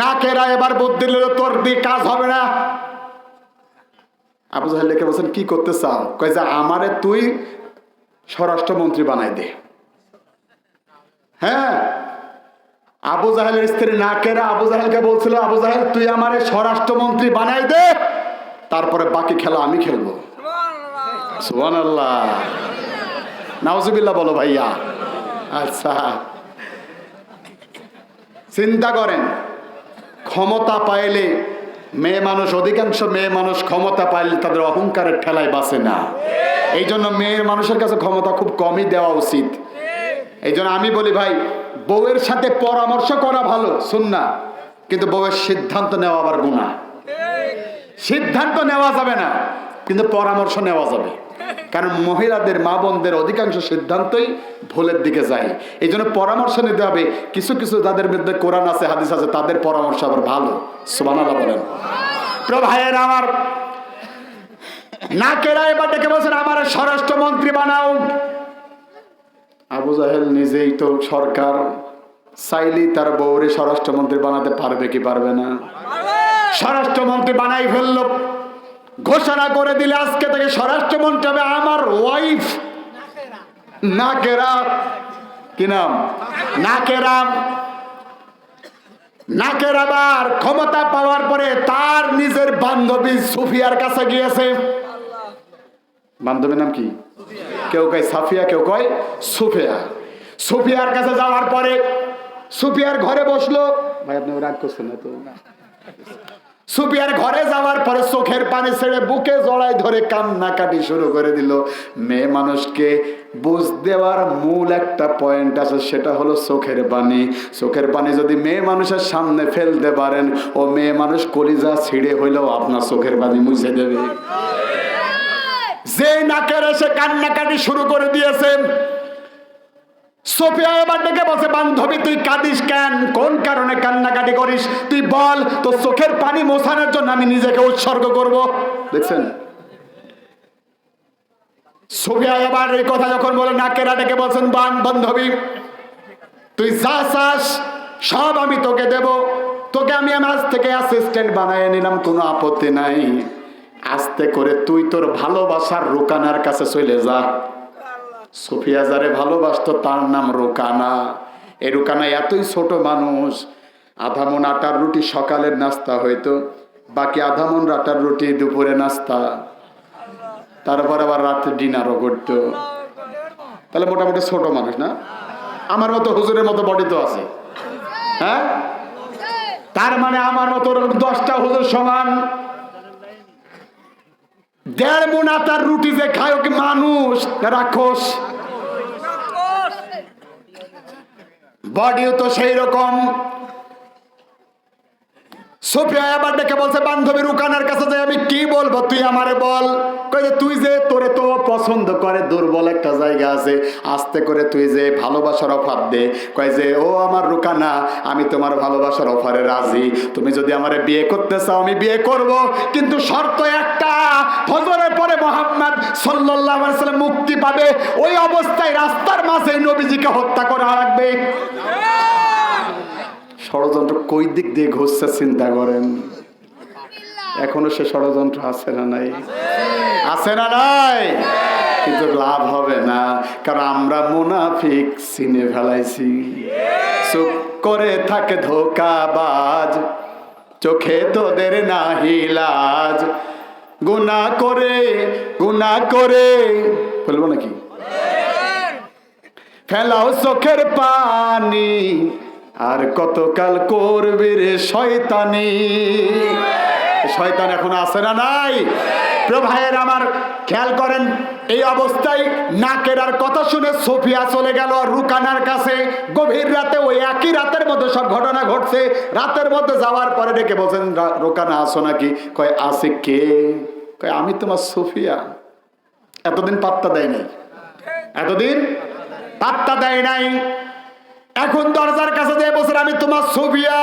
[SPEAKER 1] নাকেরা এবার বুদ্ধি দিল, তোর দিয়ে কাজ হবে না। আবু জাহেল লিখে বলছেন কি করতে চাও? কই যে আমারে তুই স্বরাষ্ট্রমন্ত্রী বানাই দে। হ্যাঁ, আবু জাহেলের স্ত্রী নাকেরা আবু জাহেলকে বলছিল আবু জাহেল তুই আমারে স্বরাষ্ট্রমন্ত্রী বানাই দে, তারপরে বাকি খেলা আমি খেলবো। সুবহানাল্লাহ, নাউজুবিল্লাহ বলো ভাইয়া। আচ্ছা, চিন্তা করেন, ক্ষমতা পাইলে মেয়ে মানুষ, অধিকাংশ মেয়ে মানুষ ক্ষমতা পাইলে তাদের অহংকারের ঠেলায় বাঁচে না। এই জন্য মেয়ের মানুষের কাছে ক্ষমতা খুব কমই দেওয়া উচিত। এই জন্য আমি বলি ভাই, বউয়ের সাথে পরামর্শ করা ভালো সুন্নাহ, কিন্তু বউয়ের সিদ্ধান্ত নেওয়া আবার গুনাহ। সিদ্ধান্ত নেওয়া যাবে না, কিন্তু পরামর্শ নেওয়া যাবে। কারণ মহিলাদের, মা বোনদের অধিকাংশ সিদ্ধান্তই ভুলের দিকে যায়। এই জন্য পরামর্শ নিতে হবে। কিছু কিছু যাদের মধ্যে কোরআন আছে, হাদিস আছে, তাদের পরামর্শ আবার ভালো। সুবহানাল্লাহ বলেন। প্রিয় ভাইয়েরা আমার, নাকেরা এবার ডেকে বলছেন আমার স্বরাষ্ট্রমন্ত্রী বানাও। আবু জাহেল নিজেই তো সরকার, চাইলেই তার বউরে স্বরাষ্ট্রমন্ত্রী বানাতে পারবে কি পারবে না? স্বরাষ্ট্রমন্ত্রী বানাই ফেলল, ঘোষণা করে দিলে আজকে থেকে স্বরাষ্ট্রমন্ত্রী হবে আমার ওয়াইফ নাকেরা। কি নাম? নাকেরা। নাকের আবার ক্ষমতা পাওয়ার পরে তার নিজের বান্ধবী সুফিয়ার কাছে গিয়েছে। বান্ধবীর নাম কি? কেউ কয় সাফিয়া, কেউ কয় সুফিয়া। সুফিয়ার কাছে যাওয়ার পরে সুফিয়ার ঘরে বসলো। ভাই আপনি রাগ করছেন না তো? সুফিয়ার ঘরে যাওয়ার পরে চোখের পানি ছেড়ে বুকে জড়াই ধরে কান্নাকাটি শুরু করে দিল। মেয়ে মানুষকে বুঝ দেওয়ার মূল একটা পয়েন্ট আছে, সেটা হলো চোখের পানি। চোখের পানি যদি মেয়ে মানুষের সামনে ফেলতে পারেন, ও মেয়ে মানুষ কলিজা ছিঁড়ে হইলেও আপনার চোখের পানি মুছে দেবে। যে নাকের এসে কান্নাকাটি শুরু করে দিয়েছে, সোফিয়া এবার ডেকে বলছে বান্ধবী তুই কাঁদিস কেন? কোন কারণে কান্নাকাটি করিস? তুই বল, তোর চোখের পানি মোছানোর জন্য আমি নিজেকে উৎসর্গ করব। দেখছেন, সোফিয়া এবার এই কথা যখন বলে, নাকেরা ডেকে বলছেন বান্ধবী তুই যা চাস সব আমি তোকে দেব, তোকে আমি আজ থেকে অ্যাসিস্ট্যান্ট বানায় নিলাম, কোনো আপত্তি নাই। আস্তে করে তুই তোর ভালোবাসার রুকানার কাছে চলে যা। সুফিয়া যারে ভালোবাসতো তার নাম রুকানা। এই রুকানা এতই ছোট মানুষ, আধা মন আটার রুটি সকালের নাস্তা হইতো, বাকি আধা মন আটার রুটি দুপুরে নাস্তা, তারপর আবার রাতে ডিনারও করতো। তাহলে মোটামুটি ছোট মানুষ না? আমার মতো হুজুরের মতো বডি তো আছে। হ্যাঁ, তার মানে আমার মতো 10টা হুজুর সমান। 1.5 মণ আটার রুটি যে খায়, কি মানুষ রাক্ষস? বডিও তো সেই রকম। সোফিয়া আবার ডেকে বলছে বান্ধবী রুকানার কাছে যে আমি কি বলবো, তুই আমারে বল। কই যে তুই যে তোরে তো পছন্দ করে, দুর্বল একটা জায়গা আছে, আস্তে করে তুই যে ভালোবাসার অফার দে। কয় যে ও আমার রুকানা, আমি তোমার ভালোবাসার অফারে রাজি, তুমি যদি আমারে বিয়ে করতে চাও আমি বিয়ে করব, কিন্তু শর্ত একটা, ফজরের পরে মুহাম্মদ সাল্লাল্লাহু আলাইহি ওয়াসাল্লাম মুক্তি পাবে, ওই অবস্থায় রাস্তার মাঝে নবীজিকে হত্যা করা লাগবে। ষড়যন্ত্র কই দিক দিয়ে ঘুরছে চিন্তা করেন। এখনো সে ষড়যন্ত্র আছে না নাই? আছে না নাই? কিন্তু লাভ হবে না, কারণ আমরা মুনাফিক চিনে ফেলাইছি। চুপ করে থাকে ধোঁকাবাজ, চোখে তোদের নাহি লাজ, গুনাহ করে বলবো নাকি ফেলাও চোখের পানি, আর কতকাল করবে রে শয়তানি। শয়তান এখন আছে না নাই? প্রিয় ভাইয়ের আমার, খেয়াল করেন, এই অবস্থায় নাকেরার কথা শুনে সোফিয়া চলে গেল রুকানার কাছে। গভীর রাতে, ওই একই রাতের মধ্যে সব ঘটনা ঘটছে। রাতের মধ্যে যাওয়ার পরে ডেকে বলছেন রুকানা আসো নাকি? কয় আসে। কে? কয় আমি তোমার সোফিয়া। এতদিন পাত্তা দেয় নাই, এতদিন পাত্তা দেয় নাই। এখন দরজার কাছে যেয়ে বলছেন আমি তোমার সোফিয়া।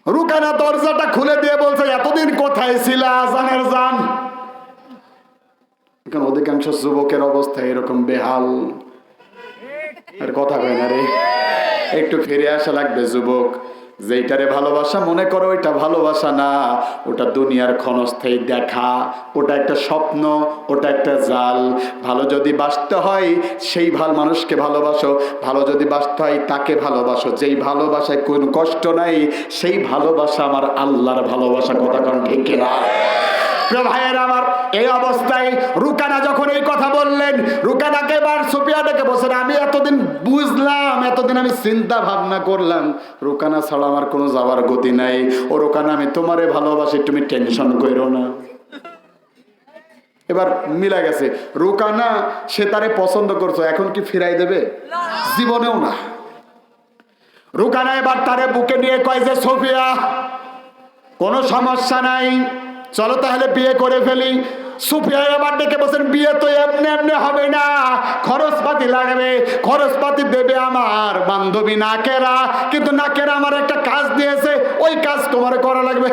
[SPEAKER 1] রুকানা দরজাটা খুলে দিয়ে বলছে এতদিন কোথায় ছিলা জানের জান? এখন অধিকাংশ যুবকের অবস্থা এরকম বেহাল। আর কথা কয় না রে, একটু ফিরে আসা লাগবে যুবক। যেইটারে ভালোবাসা মনে করো ওইটা ভালোবাসা না, ওটা দুনিয়ার ক্ষণস্থায়ী দেখা, ওটা একটা স্বপ্ন, ওটা একটা জাল। ভালো যদি বাসতে হয় সেই ভালো মানুষকে ভালোবাসো, ভালো যদি বাসতে হয় তাকে ভালোবাসো, যেই ভালোবাসায় কোনো কষ্ট নাই, সেই ভালোবাসা আমার আল্লাহর ভালোবাসা। কথা কারণ ঠিক কিনা? ভাইয়ের আমার, এই অবস্থায় রুকানা যখন এই কথা বললেন, রুকানাকে এবার সোফিয়া ডেকে বলছেন আমি এতদিন বুঝলাম, এতদিন আমি চিন্তা ভাবনা করলাম, রুকানা ছাড়া আমার কোনো যাওয়ার গতি নাই। ও রুকানা, আমি তোমারে ভালোবাসি, তুমি টেনশন করো না। এবার মিলা গেছে, রুকানা সে তারে পছন্দ করছো, এখন কি ফিরাই দেবে? জীবনেও না। রুকানা এবার তারে বুকে নিয়ে কয় যে সোফিয়া কোনো সমস্যা নাই, চলো তাহলে বিয়ে করে ফেলি। সুফিয়া এবার ডেকে বলছেন বিয়ে তো এমনি এমনি হবে না, খরচপাতি লাগবে, খরচপাতি দেবে আমার বান্ধবী নাকেরা, কিন্তু নাকেরা আমার একটা কাজ দিয়েছে, ওই কাজ তোমার করা লাগবে।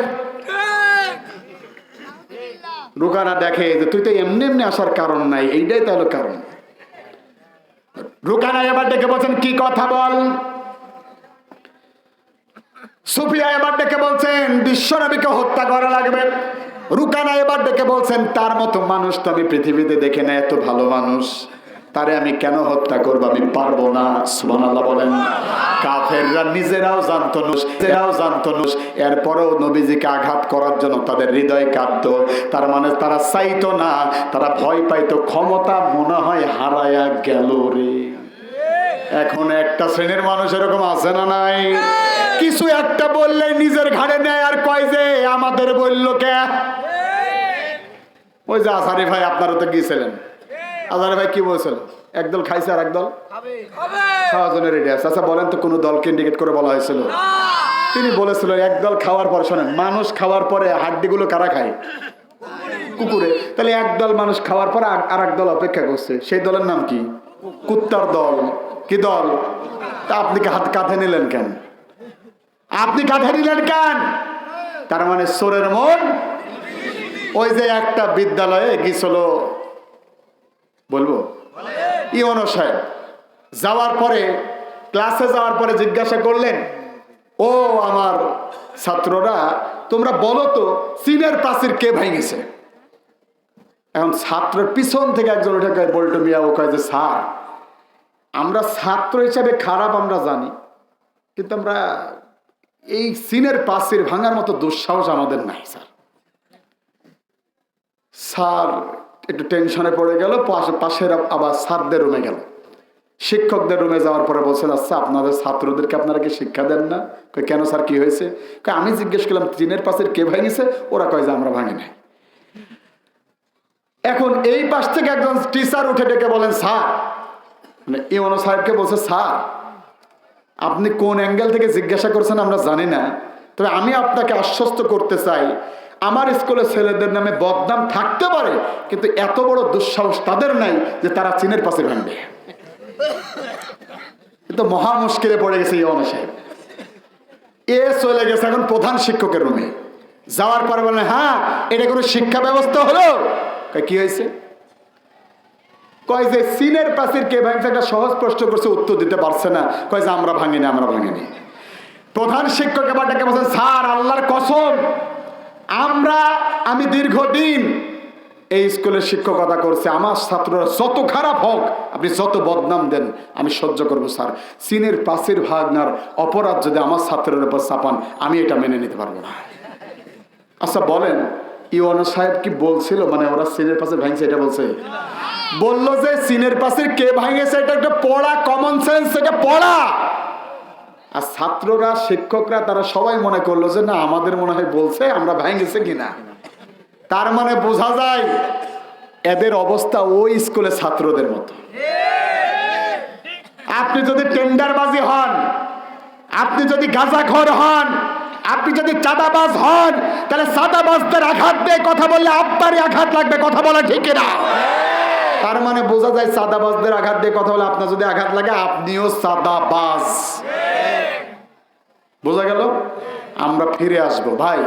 [SPEAKER 1] রুকানা দেখে যে তুই তো এমনি এমনি আসার কারণ নাই, এইটাই তাহলে কারণ। রুকানা এবার ডেকে বলছেন কি কথা বল। সুফিয়া এবার ডেকে বলছেন বিশ্বনবীকে হত্যা করা লাগবে। রুকানা এবার ডেকে বলছেন তার মতো মানুষ তো আমি পৃথিবীতে দেখে না, এত ভালো মানুষ, তারে আমি কেন হত্যা করবো? আমি পারবো না। সুবহানাল্লাহ বলেন। কাফেররা নিজেরাও জানতো না, এরপরেও নবীজিকে আঘাত করার জন্য তাদের হৃদয় কাঁদতো। তার মানে তারা চাইতো না, তারা ভয় পাইতো ক্ষমতা মনে হয় হারায়া গেল রে। এখন একটা শ্রেণীর মানুষ এরকম আছে না নাই? কিছু একটা বললে নিজের ঘাড়ে নেয় আর কয় যে আমাদের বলল কে। ওই যে আসারি ভাই আপনারা তো গিয়েছিলেন, আসারি ভাই কি বলছিল? একদল খাইছে আর একদল খাওয়ার জন্য রেডি আছে। আচ্ছা বলেন তো কোন দলকে ইন্ডিকেট করে বলা হয়েছিল? তিনি বলেছিলেন একদল খাওয়ার পরে, শোনেন, মানুষ খাওয়ার পরে হাড্ডিগুলো কারা খায়? কুকুরে। তাহলে একদল মানুষ খাওয়ার পরে আর একদল অপেক্ষা করছে, সেই দলের নাম কি? কুত্তার দল। কি দল? তা আপনি কাঁধে নিলেন কেন? আপনি কাঁধে নিলেন কেন? তার মানে চোরের মন। ওই যে একটা বিদ্যালয়ে গিয়েছিল, বলবো, ইওনো সাহেব যাওয়ার পরে, ক্লাসে যাওয়ার পরে জিজ্ঞাসা করলেন, ও আমার ছাত্ররা তোমরা বলো তো চীনের প্রাচীর কে ভেঙেছে? এখন ছাত্রের পিছন থেকে একজন উঠে কয়, বল্টু মিয়া, ও কয় যে স্যার আমরা ছাত্র হিসাবে খারাপ আমরা জানি, কিন্তু আমরা এই চীনের প্রাচীর ভাঙার মতো দুঃসাহস আমাদের নাই স্যার। স্যার একটু টেনশনে পড়ে গেল, পাশের আবার স্যারদের রুমে গেল। শিক্ষকদের রুমে যাওয়ার পরে বলছেন, আচ্ছা আপনাদের ছাত্রদেরকে আপনারা কি শিক্ষা দেন না? কেন স্যার, কি হয়েছে? আমি জিজ্ঞেস করলাম চীনের প্রাচীর কে ভাঙিছে? ওরা কয় যে আমরা ভাঙি নাই। এখন এই পাশ থেকে একজন টিচার উঠে ডেকে বলেন, স্যার মানে ইমাম সাহেবকে বলছে, স্যার আপনি কোন অ্যাঙ্গেল থেকে জিজ্ঞাসা করছেন আমরা জানি না, তবে আমি আপনাকে আশ্বস্ত করতে চাই আমার স্কুলের ছেলেদের নামে বদনাম থাকতে পারে, কিন্তু এত বড় দুঃসাহস তাদের নাই যে তারা চীনের পাশে ভাঙবে। কিন্তু মহা মুশকিলে পড়ে গেছে ইমাম সাহেব। চলে গেছে এখন প্রধান শিক্ষকের রুমে। যাওয়ার পরে বললেন, হ্যাঁ এটা কোনো শিক্ষা ব্যবস্থা হলো? কি হয়েছে? কয় যে চীনের প্রাচীর কে ভাঙছে, একটা সহজ প্রশ্ন করছে, উত্তর দিতে পারছে না। কয় যে আমরা ভাঙিনি, আমরা ভাঙিনি। প্রধান শিক্ষক এবার ডেকে বলছেন, স্যার আল্লাহর কসম আমি দীর্ঘদিন এই স্কুলে শিক্ষকতা করছে, আমার ছাত্ররা যত খারাপ হোক, আপনি যত বদনাম দেন আমি সহ্য করবো স্যার। চীনের প্রাচীর ভাঙার অপরাধ যদি আমার ছাত্রের উপর চাপান, আমি এটা মেনে নিতে পারবো না। আচ্ছা বলেন, ইওয়ানা সাহেব কি বলছিল মানে ওরা চীনের প্রাচীর ভাঙছে এটা বলছে? বললো যে চীনের প্রাচীর কে ভাঙেছে এটা একটা পড়া, কমন সেন্স, এটা পড়া। আর ছাত্ররা শিক্ষকরা তারা সবাই মনে করলো যে না আমাদের মনে হয় বলছে, আমরা ভাঙেছে কিনা। তার মানে বোঝা যায় এদের অবস্থা ওই স্কুলে ছাত্রদের মতো। আপনি যদি টেন্ডারবাজি হন, আপনি যদি গাঁজাখোর হন, আপনি যদি চাঁদাবাজ হন, তাহলে চাঁদাবাজদের আঘাত দিয়ে কথা বললে আপনারই আঘাত লাগবে। কথা বলা ঠিক না? তার মানে বোঝা যায় চাঁদাবাজদের আঘাত দিয়ে কথা বলে আপনার যদি আঘাত লাগে আপনিও চাঁদাবাজ। বোঝা গেল? আমরা ফিরে আসবো ভাই।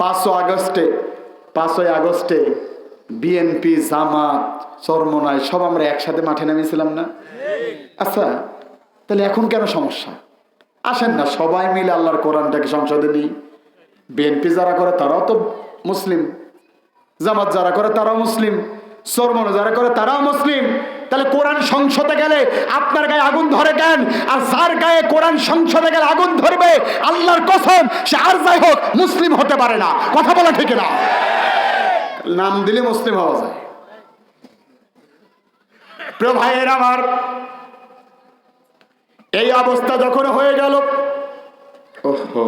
[SPEAKER 1] 5ই আগস্টে বিএনপি, জামাত, চরমনাই সব আমরা একসাথে মাঠে নামিয়েছিলাম না? আচ্ছা তাহলে এখন কেন সমস্যা? আসেন না সবাই মিলে আল্লাহর কোরআনটাকে সংসদে নিই। বিএনপি যারা করে তারাও তো মুসলিম, জামাত যারা করে তারাও মুসলিম, চরমনা যারা করে তারাও মুসলিম। তাহলে কোরআন সংসদে গেলে আপনার গায়ে আগুন ধরে কেন? আর যার গায়ে কোরআন সংসদে গেলে আগুন ধরবে, আল্লাহর কসম সে আর যাই হোক মুসলিম হতে পারে না। কথা বলা ঠিক না? নাম দিলে মুসলিম হওয়া যায়। প্রিয় ভাইয়ের আমার, এই অবস্থা যখন হয়ে গেল, ওহো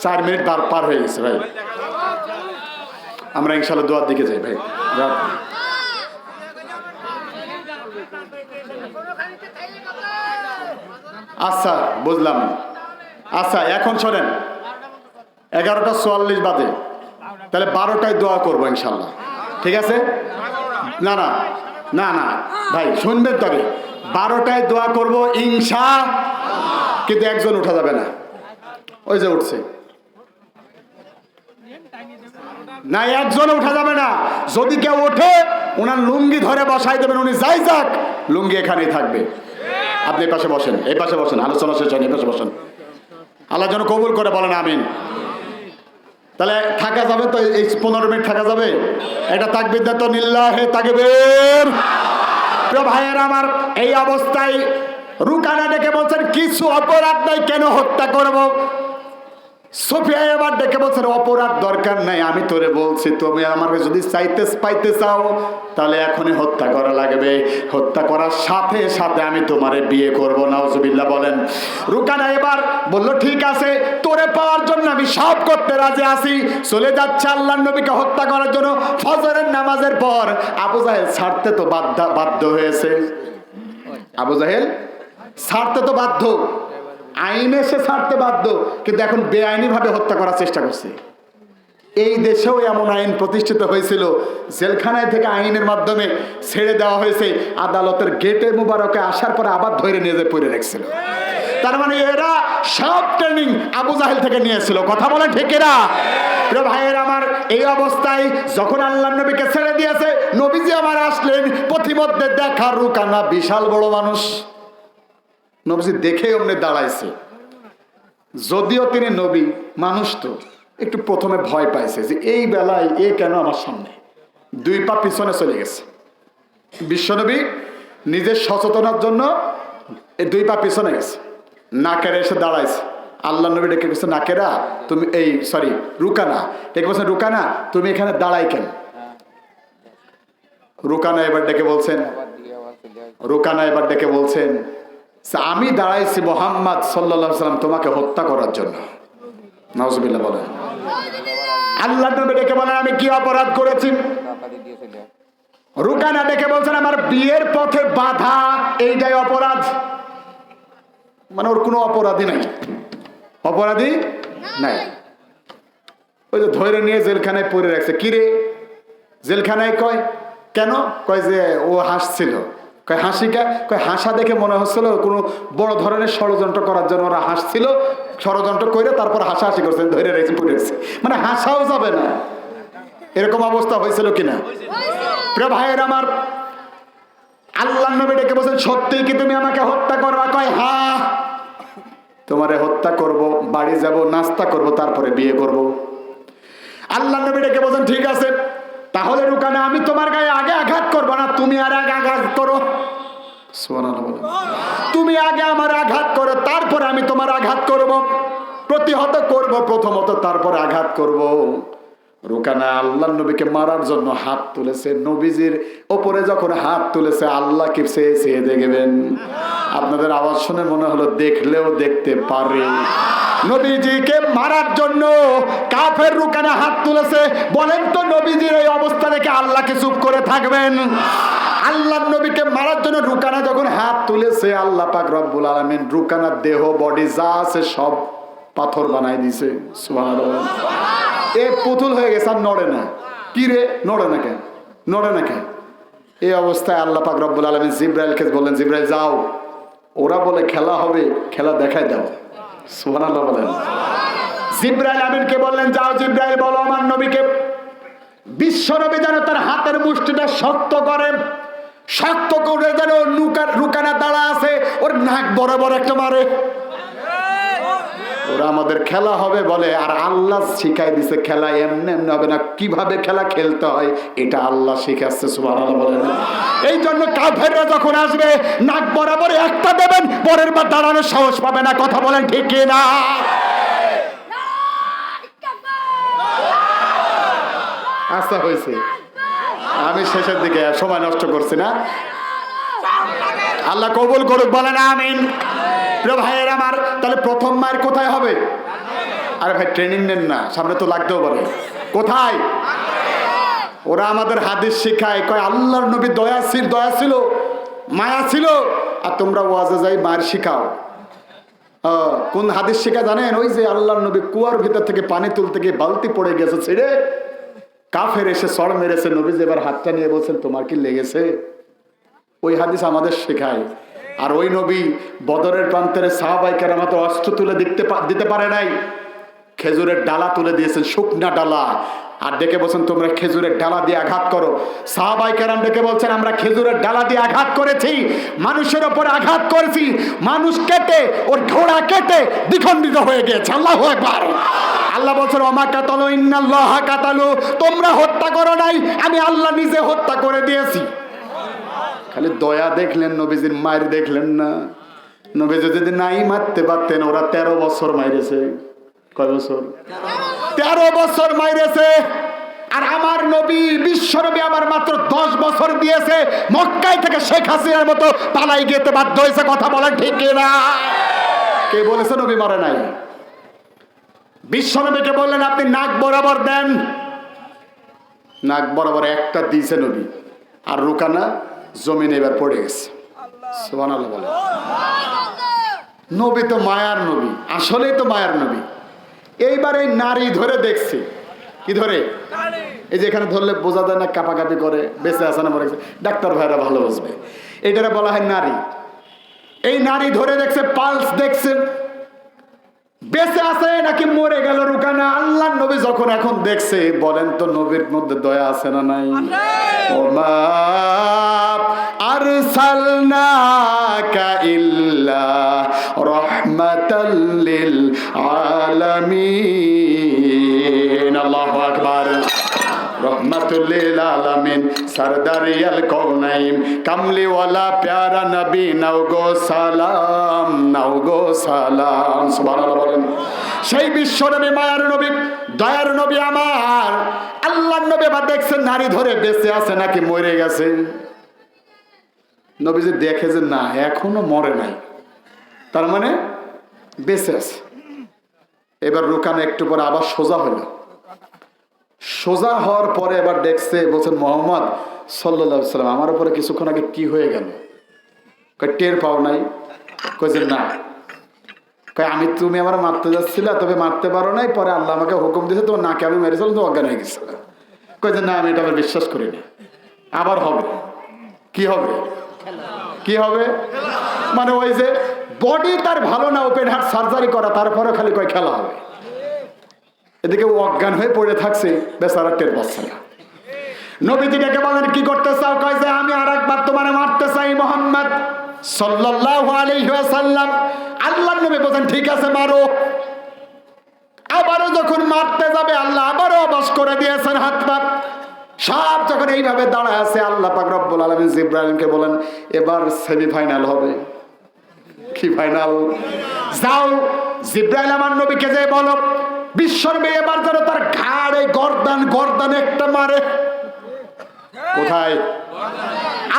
[SPEAKER 1] 4 মিনিট পার হয়ে গেছে ভাই। আমরা ইনশাআল্লাহ দোয়ার দিকে যাই ভাই। আচ্ছা বুঝলাম। আচ্ছা এখন শোনেন, 11:44 বাজে, তাহলে 12টায় দোয়া করবো ইনশাল্লাহ, ঠিক আছে? না না না না ভাই শুনবেন, তবে 12টায় দোয়া করবো ইনশা, কিন্তু একজন উঠা যাবে না। ওই যে উঠছে না, একজন উঠা যাবে না। যদি কেউ ওঠে ওনার লুঙ্গি ধরে বসাই দেবেন, উনি যাই যাক লুঙ্গি এখানেই থাকবে। আপনি এই পাশে বসেন, এই পাশে বসেন, আলোচনা শেষ হয়নি, এই পাশে বসেন। আল্লাহ যেন কবুল করে, বলেন আমিন। তাহলে থাকা যাবে তো, এই 15 মিনিট থাকা যাবে। এটা তাকবীর দেন তো, লিল্লাহে তাকবীর। প্রিয় ভাইয়েরা আমার, এই অবস্থায় রুকানা ডেকে বলছেন কিছু অপরাধ নাই, কেন হত্যা করব? সোফিয়া এবার ডেকে বলছেন অপরাধ দরকার নাই, আমি তোরে বলছি তুমি আমাকে যদি পাইতে চাও তাহলে এখনই হত্যা করা লাগবে। হত্যা করার সাথে সাথে আমি তোমারে বিয়ে করব। নাউজুবিল্লাহ বলেন। রুকানা এবার বলল ঠিক আছে, তোরে পাওয়ার জন্য আমি সব করতে রাজি আছি। চলে যাচ্ছে আল্লাহর নবীকে হত্যা করার জন্য। ফজরের নামাজের পর আবু জাহেল ছাড়তে তো বাধ্য হয়েছে। আবু জাহেল ছাড়তে তো বাধ্য, আইনে সে ছাড়তে বাধ্য, কিন্তু এখন বেআইনি ভাবে হত্যা করার চেষ্টা করছে। এই দেশেও এমন আইন প্রতিষ্ঠিত হয়েছিল, জেলখানায় থেকে আইনের মাধ্যমে ছেড়ে দেওয়া হয়েছে, আদালতের গেটে মুবারকে আসার পরে আবার ধরে নিয়ে পড়ে রেখেছিল। তার মানে এরা সব ট্রেনিং আবু জাহেল থেকে নিয়েছিল। কথা বলে ঠিক না? প্রিয় ভাইয়ের আমার, এই অবস্থায় যখন আল্লাহর নবীকে ছেড়ে দিয়েছে, নবীজি আমার আসলেন, পথিমধ্যে দেখা রুকানা বিশাল বড় মানুষ। নবীজি দেখে অমনি দাঁড়াইছে। যদিও তিনি নবী, মানুষ তো একটু প্রথমে ভয় পাইছে যে এই বেলায় এ কেন আমার সামনে। 2 পা পিছনে চলে গেছে। বিশ্বনবী নিজের সচেতনার জন্য এই 2 পা পিছনে গেছে। নাকেরা এসে দাঁড়াইছে। আল্লাহ নবী ডেকে গেছে, নাকেরা তুমি রুকানা ডেকে বলছেন, রুকানা তুমি এখানে দাঁড়াই কেন? রুকানা এবার ডেকে বলছেন আমি দাঁড়াইছি মুহাম্মদ সাল্লাল্লাহু আলাইহি ওয়াসাল্লাম তোমাকে হত্যা করার জন্য। নাউজুবিল্লাহ বলেন। আল্লাহ নবী ডেকে বলেন আমি কি অপরাধ করেছি? রুকানা ডেকে বলছেন আমার বিয়ের পথে বাধা, এইটাই অপরাধ। মানে ওর কোনো অপরাধী নাই, অপরাধী নাই। ওই যে ধরে নিয়ে জেলখানায় পড়ে রাখছে। কিরে জেলখানায়? কয় কেন? কয় যে ও হাসছিল। কয় হাসিকা? কয় হাসা দেখে মনে হচ্ছিল কোনো বড় ধরনের ষড়যন্ত্র করার জন্য ওরা হাসছিল, ষড়যন্ত্র করে তারপর হাসাহাসি করছেন, ধরে রেখে পড়ে রাখছে। মানে হাসাও যাবে না, এরকম অবস্থা হয়েছিল কিনা? প্রিয় ভাইয়ের আমার, আল্লাহ নবী ডেকে বলছেন সত্যি কি তুমি আমাকে হত্যা করবা? কয় হ্যাঁ, তোমারে হত্যা করব, বাড়ি যাব, নাস্তা করব, তারপরে বিয়ে করব। আল্লাহ নবী ডেকে বলছেন ঠিক আছে, তাহলে রুকানা আমি তোমার গায়ে আগে আঘাত করবো না, তুমি আর আগে আঘাত করো। সুবহানাল্লাহ বলেন। তুমি আগে আমার আঘাত করো, তারপরে আমি তোমার আঘাত করব, প্রতিহত করব প্রথমত, তারপরে আঘাত করব। রুকানা আল্লাহ নবীকে মারার জন্য হাত তুলেছে। নবীজির ওপরে যখন হাত তুলেছে আল্লাহকে চেয়ে চেয়ে দেখবেন। আপনাদের আওয়াজ শুনে মনে হলো দেখলেও দেখতে পারে। নবীজিকে মারার জন্য কাফের রুকানা হাত তুলেছে। বলেন তো নবীজির এই অবস্থা দেখে আল্লাহকে চুপ করে থাকবেন? আল্লাহ নবীকে মারার জন্য রুকানা যখন হাত তুলেছে, আল্লাহ পাক রব্বুল আলামিন রুকানার দেহ বডি যা আছে সব পাথর বানাই দিছে। সুবহানাল্লাহ। এ পুতুল হয়ে গেছে, আর নড়ে না। কি রে নড়ে না কেন? নড়ে না কেন? এই অবস্থায় আল্লাহ পাক রব্বুল আলামিন জিবরাইলকে বললেন, জিবরাইল যাও, ওরা বলে খেলা হবে, খেলা দেখাই দাও। সুবহানাল্লাহ বলেন। জিবরাইল আমিনকে বললেন যাও জিবরাইল বলো আমার নবীকে বিশ্ব নবী যেন তার হাতের মুষ্টিটা শক্ত করেন, শক্ত করে যেন রুকানা দাঁড়া আছে, ওর নাক বরাবর একটা মারে। ওরা আমাদের খেলা হবে বলে, আর আল্লাহ শিখাই দিছে খেলা এমনি এমনি হবে না, কিভাবে খেলা খেলতে হয় এটা আল্লাহ শিখাচ্ছে। সুবহানাল্লাহ বলেন। এই জন্য কাফেররা যখন আসবে নাক বরাবর একটা দেবেন, পরের বার দাঁড়ানোর সাহস পাবে না। কথা বলেন ঠিক না? আচ্ছা হয়েছে, আমি শেষের দিকে সময় নষ্ট করছি না। আল্লাহ কবুল করুক, বলেন আমিন। প্রিয় ভাইয়ের আমার, তাহলে প্রথম মায়ের কোথায় হবে? আরে ভাই ট্রেনিং নেন না, সামনে তো লাগতেও পারে। কোথায়? ওরা আমাদের হাদিস শিখায়, কয় আল্লাহর নবী দয়া ছিল, মায়া ছিল, আর তোমরা ওয়াজে যাই মায়ের শিখাও। কোন হাদিস শিখা জানেন? ওই যে আল্লাহর নবী কুয়ার ভিতর থেকে পানি তুলতে গিয়ে বালতি পড়ে গেছে, ছেড়ে কাফের এসে সর মেরেছে, নবী যে এবার হাতটা নিয়ে বলছেন তোমার কি লেগেছে? ওই হাদিস আমাদের শেখায়। আর ওই নবী বদরের প্রান্তরে সাহাবায়ে কেরাম তো অস্ত্র তুলে দিতে পারে নাই, খেজুরের ডালা তুলে দিয়েছেন, শুকনা ডালা, আর ডেকে বলছেন তোমরা খেজুরের ডালা দিয়ে আঘাত করো। সাহাবায়ে কেরাম ডেকে বলছেন আমরা খেজুরের ডালা দিয়ে আঘাত করেছি, মানুষের ওপর আঘাত করেছি, মানুষ কেটে, ওর ঘোড়া কেটে দ্বিখণ্ডিত হয়ে গেছে। আল্লাহু আকবার। আল্লাহ বলছেন ওমা কাতালু ইন্নাল্লাহা কাতালু, তোমরা হত্যা করো নাই, আমি আল্লাহ নিজে হত্যা করে দিয়েছি। খালি দয়া দেখলেন, নবীজির মায়ের দেখলেন না। নবীজি যদি নাই মারতে পারতেন, ওরা 13 বছর মাইরেছে। কয় বছর? 13 বছর মাইরেছে। আর আমার নবী, বিশ্ব নবী আমার মাত্র 10 বছর দিয়েছে। মক্কায় থেকে শেখ হাসিনার মতো পালাই যেতে বাধ্য হয়েছে। কথা বলেন ঠিক না? কে বলেছে নবী মারে নাই? বিশ্ব নবীকে বললেন আপনি নাক বরাবর দেন, নাক বরাবর একটা দিয়েছে নবী, আর রুকানা জমিনে এবার পড়ে গেছে। সুবহানাল্লাহ বলেন। নবী তো মায়ার নবী, আসলেই তো মায়ার নবী। এইবার এই নারী ধরে দেখছে, কি ধরে? এই যে এখানে ধরলে বোঝা যায় না কাঁপাকাপি করে, বেঁচে আছে না মরে গেছে, ডাক্তার ভাইরা ভালো বুঝবে। এইটারে বলা হয় নারী। এই নারী ধরে দেখছে, পালস দেখছে, বেঁচে আছে নাকি মরে গেল রুকানা। আল্লাহ নবী যখন এখন দেখছে, বলেন তো নবীর মধ্যে দয়া আছে না নাই? ওমা আরসালনাকা ইল্লা রাহমাতাল লিল আলামিন। আল্লাহু আকবার। রহমাতুল লিল আলামিন, সরদারিয়াল কওনাইন, কামলিওয়ালা প্যারা নবী, নাও গো সালাম, নাও গো সালাম। সুবহানাল্লাহ বলেন। সেই বিশ্ব নবী, মায়ার নবী, দয়ার নবী আমার আল্লাহর নবী বা দেখছেন নারী ধরে বেঁচে আছে নাকি মরে গেছে। নবীজি দেখে যে না, এখনো মরে নাই, তার মানে বেঁচে আছে। এবার রুকানা একটু পরে আবার সোজা হলো। সোজা হওয়ার পরে এবার দেখছে, বলছেন মোহাম্মদ সাল্লাল্লাহু আলাইহি সাল্লাম, আমার উপরে কিছুক্ষণ আগে কি হয়ে গেল? কয় টের পাও নাই? কইছে না। কয় আমি, তুমি আমার মারতে যাচ্ছিলা, তবে মারতে পারো নাই, পরে আল্লাহ আমাকে হুকুম দিয়েছে, তোমার নাকে আমি মেরেছিলাম, তো অজ্ঞান হয়ে গেছিল। কইছে না, আমি এটা আবার বিশ্বাস করি না। আবার হবে, কি হবে? কি হবে? মানে ওই যে বডি তার ভালো না, ওপেন হার্ট সার্জারি করা, তারপরে খালি কয় খেলা হবে। এদিকে ও অজ্ঞান হয়ে পড়ে থাকছে, বেচারা টের পাচ্ছে না। নবীজিকে বলেন কি করতে চাও? কয় যে আমি আরেকবার তোমারে মারতে চাই মুহাম্মদ সাল্লাল্লাহু আলাইহি ওয়াসাল্লাম। আল্লাহর নবী বলেন ঠিক আছে মারো। আবারও যখন মারতে যাবে, আল্লাহ আবারও অবশ করে দিয়েছেন হাত পা। সব যখন এইভাবে দাঁড়ায় আছে, আল্লাহ পাক রব্বুল আলামিন জিবরাইলকে বলেন এবার সেমিফাইনাল হবে। কি ফাইনাল? যাও জিবরাইল আমার নবীকে যে বলো বিশ্বনবী এবার যেন তার ঘাড়ে গর্দান একটা মারে। কোথায়?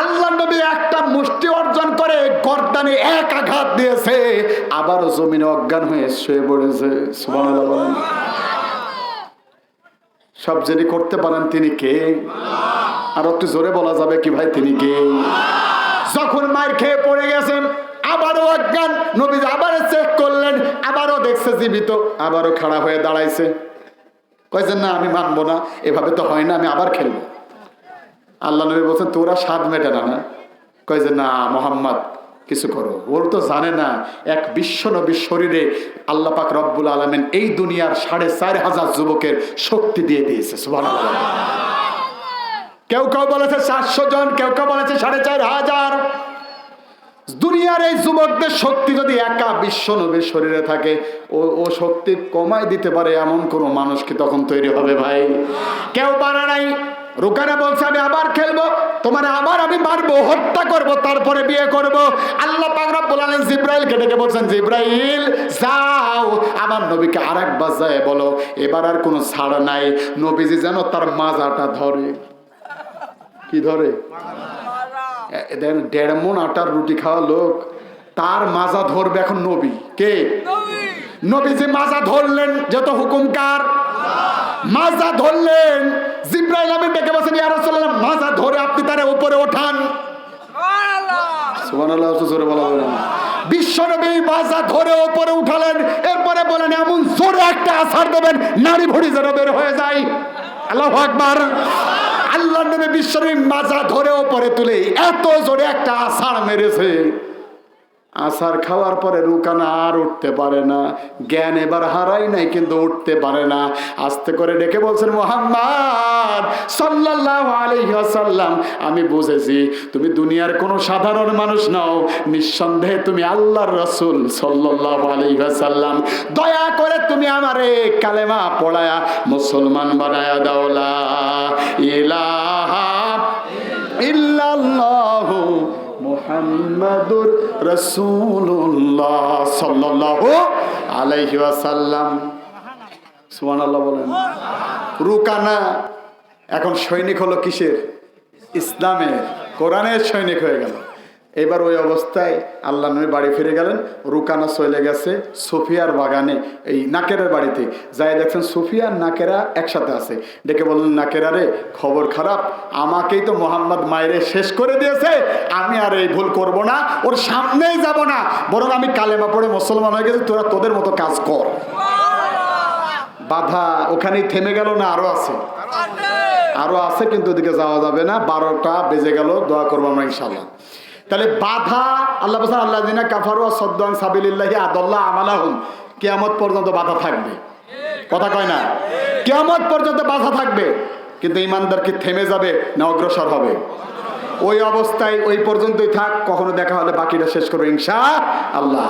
[SPEAKER 1] আল্লাহ নবী একটা মুষ্টি অর্জন করে গর্দানে এক আঘাত দিয়েছে, আবারও জমিনে অজ্ঞান হয়ে শুয়ে পড়েছে। সুবহানাল্লাহ বলেন। সব যিনি করতে পারেন তিনি কে? আর একটু জোরে বলা যাবে কি ভাই, তিনি কে? যখন মার খেয়ে পড়ে গেছেন, আবারও অজ্ঞান, নবী আবারও চেক করলেন, আবারও দেখছে জীবিত, আবারও খাড়া হয়ে দাঁড়াইছে। কইছেন না আমি মানবো না, এভাবে তো হয় না, আমি আবার খেলবো। আল্লাহ নবী বলছেন তোরা স্বাদ মেটে না। কইছে না মুহাম্মদ কিছু করো। ওর তো জানে না এক বিশ্ব নবীর শরীরে আল্লাহ পাক রব্বুল আলামিন এই দুনিয়ার 4,500 যুবকের শক্তি দিয়ে দিয়েছে। সুবহানাল্লাহ। কেউ কেউ বলেছে 400 জন, কেউ কেউ বলেছে 4,500। দুনিয়ার এই যুবকদের শক্তি যদি একা বিশ্ব নবীর শরীরে থাকে, ও শক্তি কমাই দিতে পারে এমন কোন মানুষ কি তখন তৈরি হবে ভাই? কেউ পারে নাই। রুকানা বলছে আমি আবার খেলবো, তোমার আবার আমি মারবো, হত্যা করব, তারপরে বিয়ে করব। আল্লাহ পাক রব্বুল আলামিন জিবরাইলকে ডেকে বলছেন জিবরাইল যাও আমার নবীকে আরেকবার যায় বলো এবার আর কোনো ছাড় নাই। নবীজি যেন তার মাজাটা ধরে। কি ধরে? 1.5 মণ আটার রুটি খাওয়া লোক, তার মাজা ধরবে এখন নবী। কে? নবীজি মাজা ধরলেন, যত হুকুম কার? মাজা ধরলেন। জিবরাইল আমিন ডেকে বলেন ইয়া রাসূলুল্লাহ মাজা ধরে আপনি তারে উপরে ওঠান। সুবহানাল্লাহ। জোরে বলা যাবে না। বিশ্বনবী মাজা ধরে উপরে উঠালেন, এরপরে বলেন এমন জোরে একটা আছাড় দেবেন নারী ভুঁড়ি যেন বের হয়ে যায়। আল্লাহু আকবার। আল্লাহ নবী বিশ্বনবী মাজা ধরে উপরে তুলে এত জোরে একটা আছাড় মেরেছে, আছাড় খাওয়ার পরে রুকানা আর উঠতে পারে না। জ্ঞান এবার হারাই নাই, কিন্তু উঠতে পারে না। আস্তে করে ডেকে বলছেন মুহাম্মদ সাল্লাল্লাহু আলাইহি ওয়াসাল্লাম আমি বুঝেছি তুমি দুনিয়ার কোনো সাধারণ মানুষ নও, নিঃসন্দেহে তুমি আল্লাহর রাসূল সাল্লাল্লাহু আলাইহি ওয়াসাল্লাম। দয়া করে তুমি আমারে কালেমা পড়ায়া মুসলমান বানায়া দাও। লা ইলাহা ইল্লাল্লাহু মুহাম্মাদুর রাসূলুল্লাহ সাল্লাল্লাহু আলাইহি ওয়াসাল্লাম। সুবহানাল্লাহ বলেন। রুকানা এখন সৈনিক হলো কিসের? ইসলামের, কোরআনের সৈনিক হয়ে গেল। এবার ওই অবস্থায় আল্লাহ নবী বাড়ি ফিরে গেলেন। রুকানা চলে গেছে সুফিয়ার বাগানে, এই নাকেরের বাড়িতে। যাই দেখছেন সুফিয়া আর নাকেরা একসাথে আছে। ডেকে বললেন নাকেরা রে খবর খারাপ, আমাকেই তো মোহাম্মদ মায়েরে শেষ করে দিয়েছে, আমি আর এই ভুল করব না, ওর সামনেই যাব না, বরং আমি কালেমা পড়ে মুসলমান হয়ে গেছি, তোরা তোদের মতো কাজ কর। বাধা ওখানেই থেমে গেল না? আরো আছে, আরো আছে, কিন্তু ওদিকে যাওয়া যাবে না। 12টা বেজে গেল, দোয়া করবো আমরা ইনশাআল্লাহ। তাহলে বাধা, আল্লাহ বলেন আল্লাযিনা কাফারু ওয়া সাদ্দু আন সাবিলিল্লাহি আদাল্লা আমালাহুম, কিয়ামত পর্যন্ত বাধা থাকবে। কথা কয় না? কিয়ামত পর্যন্ত বাধা থাকবে, কিন্তু ঈমানদার কি থেমে যাবে না অগ্রসর হবে? ওই অবস্থায় ওই পর্যন্তই থাক, কখনো দেখা হলে বাকিটা শেষ করবে ইনশাআল্লাহ।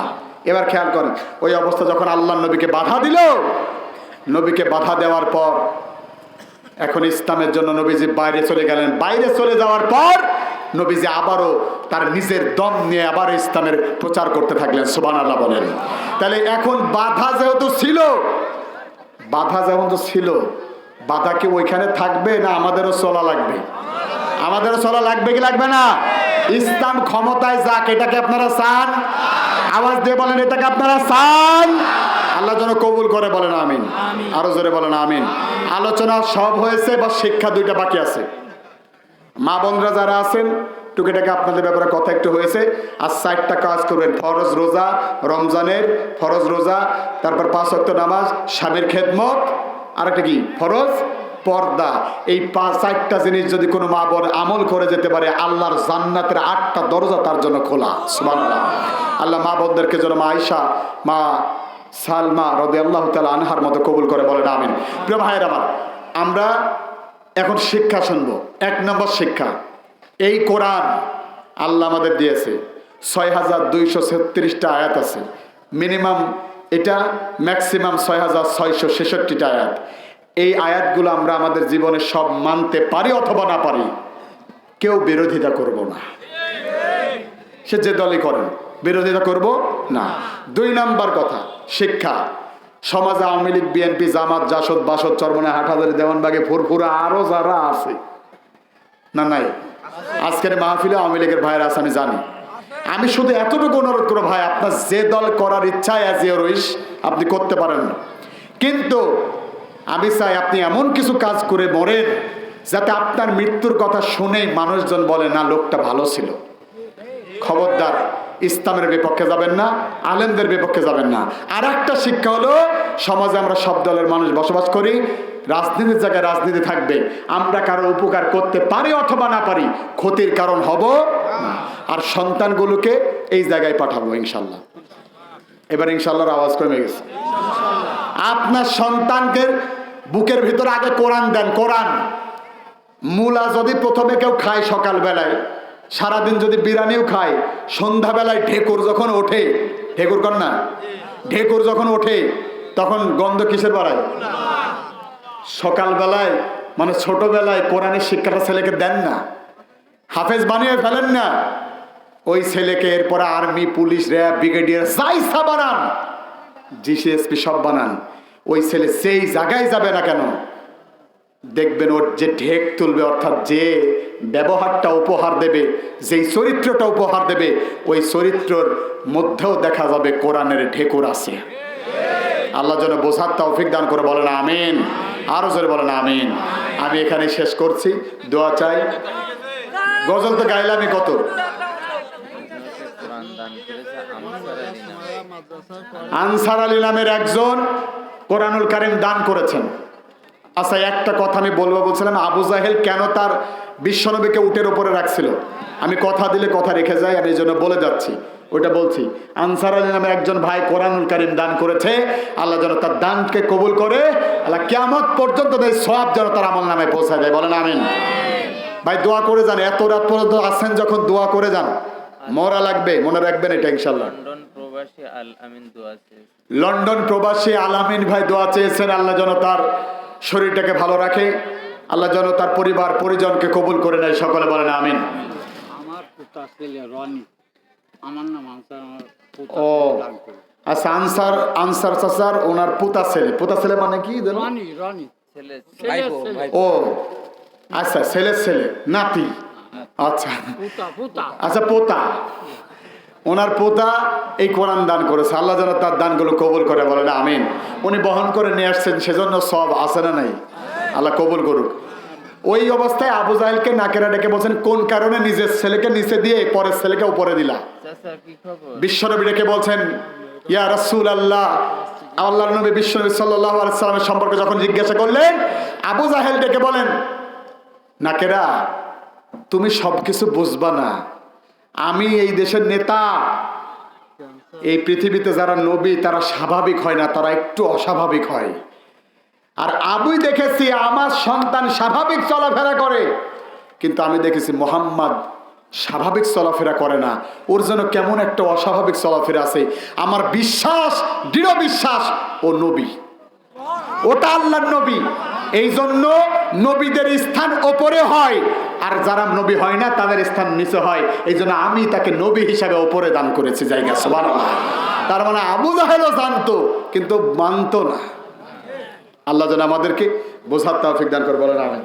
[SPEAKER 1] এবার খেয়াল করেন, ওই অবস্থা যখন আল্লাহ নবীকে বাধা দিল, নবীকে বাধা দেওয়ার পর এখন ইসলামের জন্য নবীজি বাইরে চলে গেলেন। বাইরে চলে যাওয়ার পর নবীজি আবারও তার নিজের দম নিয়ে আবার ইসলামের প্রচার করতে থাকলেন। সুবহানাল্লাহ বলেন। তাহলে এখন বাধা যেহেতু ছিল, বাধা কি ওইখানে থাকবে না আমাদেরও চলা লাগবে? আমাদেরও চলা লাগবে কি লাগবে না? ইসলাম ক্ষমতায় যাক, এটাকে আপনারা চান? আওয়াজ দিয়ে বলেন এটাকে আপনারা চান? আল্লাহ যেন কবুল করে, বলেন আমিন। আরো জোরে বলেন আমিন। আলোচনা সব হয়েছে, বা শিক্ষা 2টা বাকি আছে। মা বোনরা যারা আছেন টুকিটাকে আপনাদের ব্যাপারে কথা একটু হয়েছে। আর 4টা কাজ করবেন, ফরজ রোজা, রমজানের ফরজ রোজা, তারপর 5 ওয়াক্ত নামাজ, স্বামীর খেদমত, আর একটা কি ফরজ পর্দা। এই 4টা জিনিস যদি কোনো মা বোন আমল করে যেতে পারে, আল্লাহর জান্নাতের 8টা দরজা তার জন্য খোলা। সুবহানাল্লাহ। আল্লাহ মা বোনদেরকে যেন মা আয়েশা, মা সালমা রাদিয়াল্লাহু তাআলা আনহার মতো কবুল করে, বলেন আমিন। প্রিয় ভাইয়ের আমার, আমরা এখন শিক্ষা শুনবো। 1 নম্বর শিক্ষা, এই কোরআন আল্লাহ আমাদের দিয়েছে 6236টা আয়াত আছে, মিনিমাম এটা ম্যাক্সিমাম 6666টা আয়াত। এই আয়াতগুলো আমরা আমাদের জীবনে সব মানতে পারি অথবা না পারি, কেউ বিরোধিতা করব না। সে যে দলই করেন বিরোধিতা করব না। 2 নাম্বার কথা, শিক্ষা। সমাজে আওয়ামী লীগ, বিএনপি, জামাত, জাসদ, বাসদ, চরমনায়, হাটহাজারী, দেওয়ানবাগে, ফুরফুরা আরো যারা আছে না নাই, আজকের মাহফিলে আওয়ামী লীগের ভাইয়েরা আছে আমি জানি। আমি শুধু এতটুকু অনুরোধ করবো, ভাই আপনার যে দল করার ইচ্ছায় অ্যাজ ইউর উইশ আপনি করতে পারেন, কিন্তু আমি চাই আপনি এমন কিছু কাজ করে মরেন যাতে আপনার মৃত্যুর কথা শুনেই মানুষজন বলে না লোকটা ভালো ছিল। খবরদার, ইসলামের বিপক্ষে যাবেন না, আলেমদের বিপক্ষে যাবেন না। আর একটা শিক্ষা হলো, সমাজে আমরা সব দলের মানুষ বসবাস করি, রাজনীতির জায়গায় রাজনীতি থাকবে। আমরা কারো উপকার করতে পারি অথবা না পারি, ক্ষতির কারণ হব না। আর সন্তানগুলোকে এই জায়গায় পাঠাবো ইনশাল্লাহ। এবার ইনশাল্লাহর আওয়াজ কমে গেছে। আপনার সন্তানকে বুকের ভিতর আগে কোরআন দেন। কোরআন মূলা যদি প্রথমে কেউ খায় সকালবেলায়, সারাদিন যদি বিরিয়ানিও খায়, সন্ধ্যাবেলায় ঢেকুর যখন ওঠে, ঢেকুর কর না, ঢেকুর যখন ওঠে তখন গন্ধ কিসের বাড়ায়? সকালবেলায় মানে ছোটবেলায় কোরআনের শিক্ষাটা ছেলেকে দেন না, হাফেজ বানিয়ে ফেলেন না। ওই ছেলেকে এরপরে আর্মি, পুলিশ, র্যাব, ব্রিগেডিয়ার যাই সব বানান, জিসিএসপি সব বানান, ওই ছেলে সেই জায়গায় যাবে না কেন, দেখবেন ওর যে ঢেক তুলবে, অর্থাৎ যে ব্যবহারটা উপহার দেবে, যেই চরিত্রটা উপহার দেবে, ওই চরিত্রের মধ্যেও দেখা যাবে কোরআনের ঢেকুর আছে। আল্লাহ যেন বোঝার তৌফিক দান করে, বলেন আমিন। আরো জোরে বলেন আমিন। আমি এখানে শেষ করছি, দোয়া চাই। গজল তো গাইলামই কত। আনসার আলী নামের একজন কোরআনুল কারীম দান করেছেন। আচ্ছা, একটা কথা আমি বলছিলাম, আবু জাহেল কেন তার বিশ্বনবীকে উটের উপরে রাখছিল? আমি কথা দিলে কথা রেখে যাই, আমি এই জন্য বলে যাচ্ছি, ওইটা বলছি। আনসার আলী নামের একজন ভাই কোরআনুল কারীম দান করেছে, আল্লাহ যেন তার দানকে কবুল করে, আল্লাহ কিয়ামত পর্যন্ত এই সওয়াব যেন তার আমল নামে পৌঁছায় দেয়, বলেন আমিন। ভাই দোয়া করে যান, এত রাত পর্যন্ত আসছেন যখন, দোয়া করে যান, মরা লাগবে, মনে রাখবেন এটা ইনশাআল্লাহ। লন্ডন প্রবাসী আল আমিন ভাই দোয়া চেয়েছেন, আল্লাহ যেন তার শরীরটাকে ভালো রাখে, আল্লাহ যেন তার পরিবার পরিজনকে কবুল করে নেয়, সকলে বলেন আমিন।
[SPEAKER 2] আমার পুত্র ছেলে রনি, আমার নাম আনসার, আমার পুত্র
[SPEAKER 1] ও আচ্ছা, আনসার চাচার ওনার পুতা ছেলে। পুতা ছেলে মানে কি?
[SPEAKER 2] রনি, রনি ছেলে,
[SPEAKER 1] ও আচ্ছা, ছেলের ছেলে, নাতি। আচ্ছা আচ্ছা, পোতা, ওনার পোতা এই কোরআন দান করেছে, আল্লাহ যেন তার দানগুলো কবুল করে, বলেন আমিন। উনি বহন করে নিয়ে আসছেন, সেজন্য সব আছে না নাই, আল্লাহ কবুল করুক। ওই অবস্থায় আবু জাহেলকে নাকেরা ডেকে বলছেন, কোন কারণে নিজের ছেলেকে নিচে দিয়ে পরের ছেলেকে উপরে দিলা? বিশ্বনবী ডেকে বলছেন, ইয়া রাসূলুল্লাহ, আল্লাহর নবী বিশ্বনবী সাল্লাল্লাহু আলাইহি ওয়াসাল্লামের সম্পর্কে যখন জিজ্ঞাসা করলেন, আবু জাহেল ডেকে বলেন, নাকেরা তুমি সবকিছু বুঝবা না, আমি এই দেশের নেতা। এই পৃথিবীতে যারা নবী তারা স্বাভাবিক হয় না, তারা একটু অস্বাভাবিক হয়। আর আমি দেখেছি আমার সন্তান স্বাভাবিক চলাফেরা করে, কিন্তু আমি দেখেছি মুহাম্মদ স্বাভাবিক চলাফেরা করে না, ওর জন্য কেমন একটা অস্বাভাবিক চলাফেরা আছে। আমার বিশ্বাস, দৃঢ় বিশ্বাস, ও নবী, ওটা আল্লাহর নবী। এই জন্য নবীদের স্থান ওপরে হয়, আর যারা নবী হয় না তাদের স্থান নিচে হয়। এই জন্য আমি তাকে নবী হিসাবে ওপরে দান করেছি জায়গা। সুবহানাল্লাহ। তার মানে আবু জাহেলও জানতো কিন্তু মানতো না। আল্লাহ যেন আমাদেরকে বোঝার তৌফিক দান করে, বলেন আমিন।